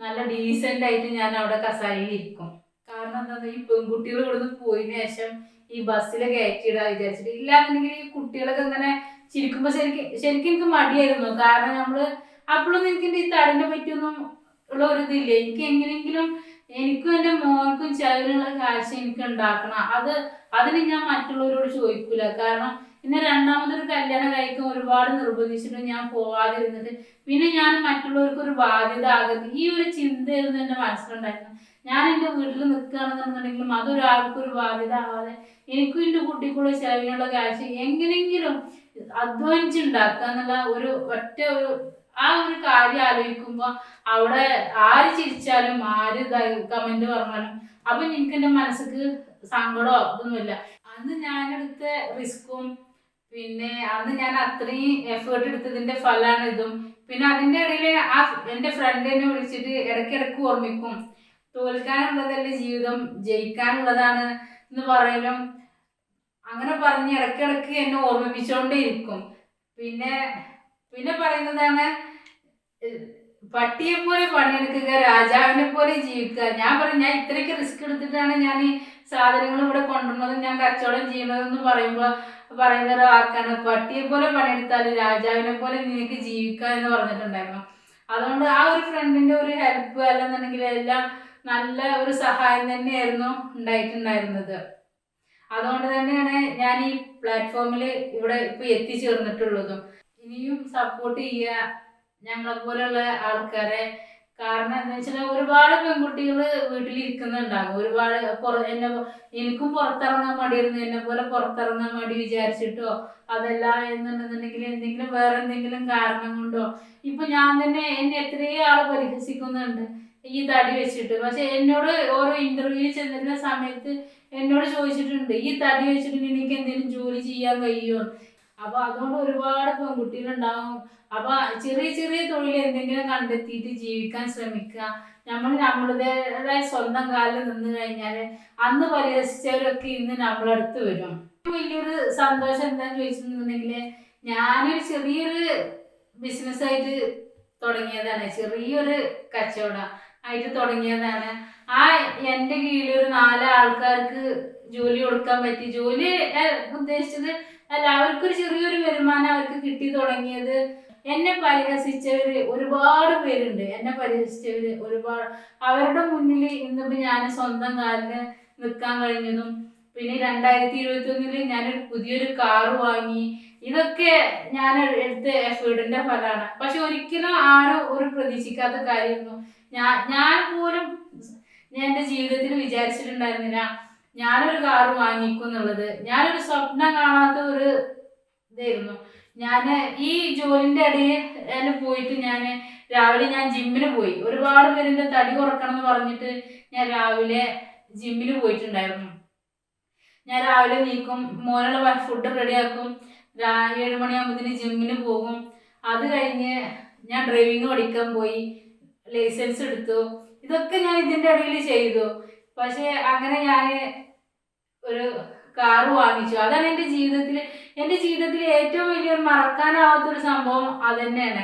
നല്ല ഡീസൻ്റ് ആയിട്ട് ഞാൻ അവിടെ കസാരയിൽ ഇരിക്കും. കാരണം എന്താ, ഈ പെൺകുട്ടികൾ ഇവിടുന്ന് പോയതിനു ശേഷം ഈ ബസ്സിൽ കയറ്റിയിടാൻ വിചാരിച്ചിട്ട്. ഇല്ലാന്നുണ്ടെങ്കിൽ ഈ കുട്ടികളൊക്കെ ഇങ്ങനെ ചിരിക്കുമ്പോൾ ശരിക്കും എനിക്ക് മടിയായിരുന്നു. കാരണം നമ്മള് അപ്പോഴൊന്നും എനിക്ക് ഈ തടിനെ പറ്റിയൊന്നും ഉള്ള ഒരു ഇതില്ല. എനിക്ക് എങ്ങനെയെങ്കിലും എനിക്കും എൻ്റെ മോൾക്കും ചെലവിനുള്ള കാശ് എനിക്ക് ഉണ്ടാക്കണം. അതിന് ഞാൻ മറ്റുള്ളവരോട് ചോദിക്കൂല. കാരണം പിന്നെ രണ്ടാമതൊരു കല്യാണം കഴിക്കാൻ ഒരുപാട് നിർബന്ധിച്ചിട്ട് ഞാൻ പോവാതിരുന്നിട്ട് പിന്നെ ഞാൻ മറ്റുള്ളവർക്ക് ഒരു ബാധ്യത ആകരുത്, ഈ ഒരു ചിന്തയായിരുന്നു എൻ്റെ മനസ്സിലുണ്ടായിരുന്നു. ഞാൻ എൻ്റെ വീട്ടിൽ നിൽക്കുകയാണെന്നുണ്ടെങ്കിലും അതൊരാൾക്കൊരു ബാധ്യത ആവാതെ എനിക്കും എൻ്റെ കുട്ടിക്കുള്ള ചെലവിനുള്ള കാശ് എങ്ങനെയെങ്കിലും അധ്വാനിച്ചുണ്ടാക്കുക എന്നുള്ള ഒരു ആ ഒരു കാര്യം ആലോചിക്കുമ്പോൾ അവിടെ ആര് ചിരിച്ചാലും ആര് കമന്റ് പറഞ്ഞാലും അപ്പൊ എനിക്ക് എൻ്റെ മനസ്സിക്ക് സങ്കടമോ ഇതൊന്നുമില്ല. അന്ന് ഞാനെടുത്ത റിസ്ക്കും പിന്നെ അന്ന് ഞാൻ അത്രയും എഫേർട്ട് എടുത്തതിന്റെ ഫലമാണ് ഇതും. പിന്നെ അതിൻ്റെ ഇടയിൽ എൻ്റെ ഫ്രണ്ട് എന്നെ വിളിച്ചിട്ട് ഇടയ്ക്കിടയ്ക്ക് ഓർമ്മിക്കും, തോൽക്കാനുള്ളതല്ലേ ജീവിതം, ജയിക്കാനുള്ളതാണ് എന്ന് പറയലും അങ്ങനെ പറഞ്ഞ് ഇടയ്ക്കിടയ്ക്ക് എന്നെ ഓർമ്മിപ്പിച്ചുകൊണ്ടേ ഇരിക്കും. പിന്നെ പിന്നെ പറയുന്നതാണ്, പട്ടിയെ പോലെ പണിയെടുക്കുക, രാജാവിനെ പോലെ ജീവിക്കുക. ഞാൻ പറയും, ഞാൻ ഇത്രയ്ക്ക് റിസ്ക് എടുത്തിട്ടാണ് ഞാൻ ഈ സാധനങ്ങൾ ഇവിടെ കൊണ്ടുവന്നതും ഞാൻ കച്ചവടം ചെയ്യണതെന്ന് പറയുന്ന ഒരു വാക്കാണ്, പട്ടിയെ പോലെ പണിയെടുത്താൽ രാജാവിനെ പോലെ നിനക്ക് ജീവിക്കുക എന്ന് പറഞ്ഞിട്ടുണ്ടായിരുന്നു. അതുകൊണ്ട് ആ ഒരു ഫ്രണ്ടിന്റെ ഒരു ഹെൽപ്പ് അല്ലെന്നുണ്ടെങ്കിൽ എല്ലാം നല്ല ഒരു സഹായം തന്നെയായിരുന്നു ഉണ്ടായിട്ടുണ്ടായിരുന്നത്. അതുകൊണ്ട് തന്നെയാണ് ഞാൻ ഈ പ്ലാറ്റ്ഫോമിൽ ഇവിടെ ഇപ്പൊ എത്തിച്ചേർന്നിട്ടുള്ളതും. ഇനിയും സപ്പോർട്ട് ചെയ്യുക ഞങ്ങളെ പോലെയുള്ള ആൾക്കാരെ. കാരണം എന്താ വെച്ചാൽ ഒരുപാട് പെൺകുട്ടികൾ വീട്ടിലിരിക്കുന്നുണ്ടാകും. ഒരുപാട് എനിക്കും പുറത്തിറങ്ങാൻ മടിയായിരുന്നു. എന്നെ പോലെ പുറത്തിറങ്ങാൻ മടി വിചാരിച്ചിട്ടോ അതല്ല എന്നുണ്ടെന്നുണ്ടെങ്കിൽ എന്തെങ്കിലും വേറെ എന്തെങ്കിലും കാരണം കൊണ്ടോ ഇപ്പൊ ഞാൻ തന്നെ എന്നെ എത്രയോ ആള് പരിഹസിക്കുന്നുണ്ട് ഈ തടി വെച്ചിട്ട്. പക്ഷെ എന്നോട് ഓരോ ഇന്റർവ്യൂവിൽ ചെന്നിരുന്ന സമയത്ത് എന്നോട് ചോദിച്ചിട്ടുണ്ട്, ഈ തടി വെച്ചിട്ട് എനിക്ക് എന്തെങ്കിലും ജോലി ചെയ്യാൻ കഴിയുമോ. അപ്പൊ അതുകൊണ്ട് ഒരുപാട് പെൺകുട്ടികളുണ്ടാവും. അപ്പൊ ചെറിയ ചെറിയ തൊഴിൽ എന്തെങ്കിലും കണ്ടെത്തിയിട്ട് ജീവിക്കാൻ ശ്രമിക്കുക. നമ്മളുടേതായ സ്വന്തം കാലിൽ നിന്ന് കഴിഞ്ഞാല് അന്ന് പരിഹസിച്ചവരൊക്കെ ഇന്ന് നമ്മളടുത്ത് വരും. വലിയൊരു സന്തോഷം എന്താന്ന് ചോദിച്ചിട്ടുണ്ടെങ്കിൽ ഞാനൊരു ചെറിയൊരു ബിസിനസ്സായിട്ട് തുടങ്ങിയതാണ്, ചെറിയൊരു കച്ചവടം ആയിട്ട് തുടങ്ങിയതാണ്. എൻ്റെ കീഴിൽ ഒരു 4 ആൾക്കാർക്ക് ജോലി കൊടുക്കാൻ പറ്റി. ജോലി ഉദ്ദേശിച്ചത് അല്ല, അവർക്കൊരു ചെറിയൊരു വരുമാനം അവർക്ക് കിട്ടി തുടങ്ങിയത്. എന്നെ പരിഹസിച്ചവര് ഒരുപാട് പേരുണ്ട്. എന്നെ പരിഹസിച്ചവര് ഒരുപാട്, അവരുടെ മുന്നിൽ ഇന്നിപ്പോ ഞാൻ സ്വന്തം കാലിന് നിൽക്കാൻ കഴിഞ്ഞതും പിന്നെ 2021 ഞാനൊരു പുതിയൊരു കാറ് വാങ്ങി. ഇതൊക്കെ ഞാൻ എടുത്ത എഫേർട്ടിന്റെ ഫലമാണ്. പക്ഷെ ഒരിക്കലും ആരും ഒരു പ്രതീക്ഷിക്കാത്ത കാര്യമായിരുന്നു. ഞാൻ പോലും എൻ്റെ ജീവിതത്തിൽ വിചാരിച്ചിട്ടുണ്ടായിരുന്നില്ല ഞാനൊരു കാറ് വാങ്ങിക്കും എന്നുള്ളത്. ഞാനൊരു സ്വപ്നം കാണാത്ത ഒരു ഇതായിരുന്നു. ഞാൻ ഈ ജോലിൻ്റെ ഇടയിൽ പോയിട്ട് രാവിലെ ഞാൻ ജിമ്മിന് പോയി. ഒരുപാട് പേരിൻ്റെ തടി കുറക്കണം എന്ന് പറഞ്ഞിട്ട് ഞാൻ രാവിലെ ജിമ്മിന് പോയിട്ടുണ്ടായിരുന്നു. ഞാൻ രാവിലെ നീക്കും, മോനുള്ള ഫുഡ് റെഡിയാക്കും, 7 മണിയാകുമ്പോഴത്തേന് ജിമ്മിന് പോകും. അത് കഴിഞ്ഞ് ഞാൻ ഡ്രൈവിങ് പഠിക്കാൻ പോയി, ലൈസൻസ് എടുത്തു. ഇതൊക്കെ ഞാൻ ഇതിൻ്റെ ഇടയിൽ ചെയ്തു. പക്ഷെ അങ്ങനെ ഞാൻ ഒരു കാറ് വാങ്ങിച്ചു. അതാണ് എൻ്റെ ജീവിതത്തിൽ ഏറ്റവും വലിയൊരു മറക്കാനാവാത്തൊരു സംഭവം അത് തന്നെയാണ്.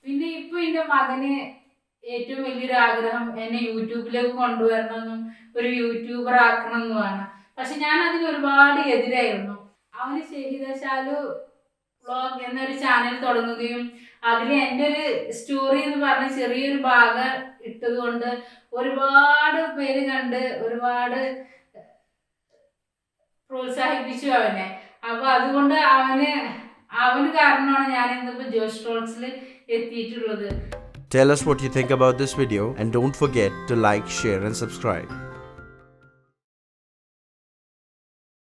പിന്നെ ഇപ്പൊ എൻ്റെ മകന് ഏറ്റവും വലിയൊരു ആഗ്രഹം എന്നെ യൂട്യൂബിലേക്ക് കൊണ്ടുവരണമെന്നും ഒരു യൂട്യൂബർ ആക്കണമെന്നുമാണ്. പക്ഷെ ഞാൻ അതിന് ഒരുപാട് എതിരായിരുന്നു. അവന് ഷഹീദ ശാലു വ്ളോഗ് എന്നൊരു ചാനൽ തുടങ്ങുകയും അതിൽ എൻ്റെ ഒരു സ്റ്റോറി എന്ന് പറഞ്ഞ ചെറിയൊരു ഭാഗം ഇട്ടത് കൊണ്ട് ഒരുപാട് പേര് കണ്ട് ഒരുപാട് പ്രോത്സാഹിപ്പിച്ചു അവനെ. അപ്പൊ അതുകൊണ്ട് അവന് കാരണമാണ് ഞാൻ ഇന്നിപ്പോ ജോഷ് ടോക്സിൽ എത്തിയിട്ടുള്ളത്. Tell us what you think about this video and don't forget to like, share and subscribe.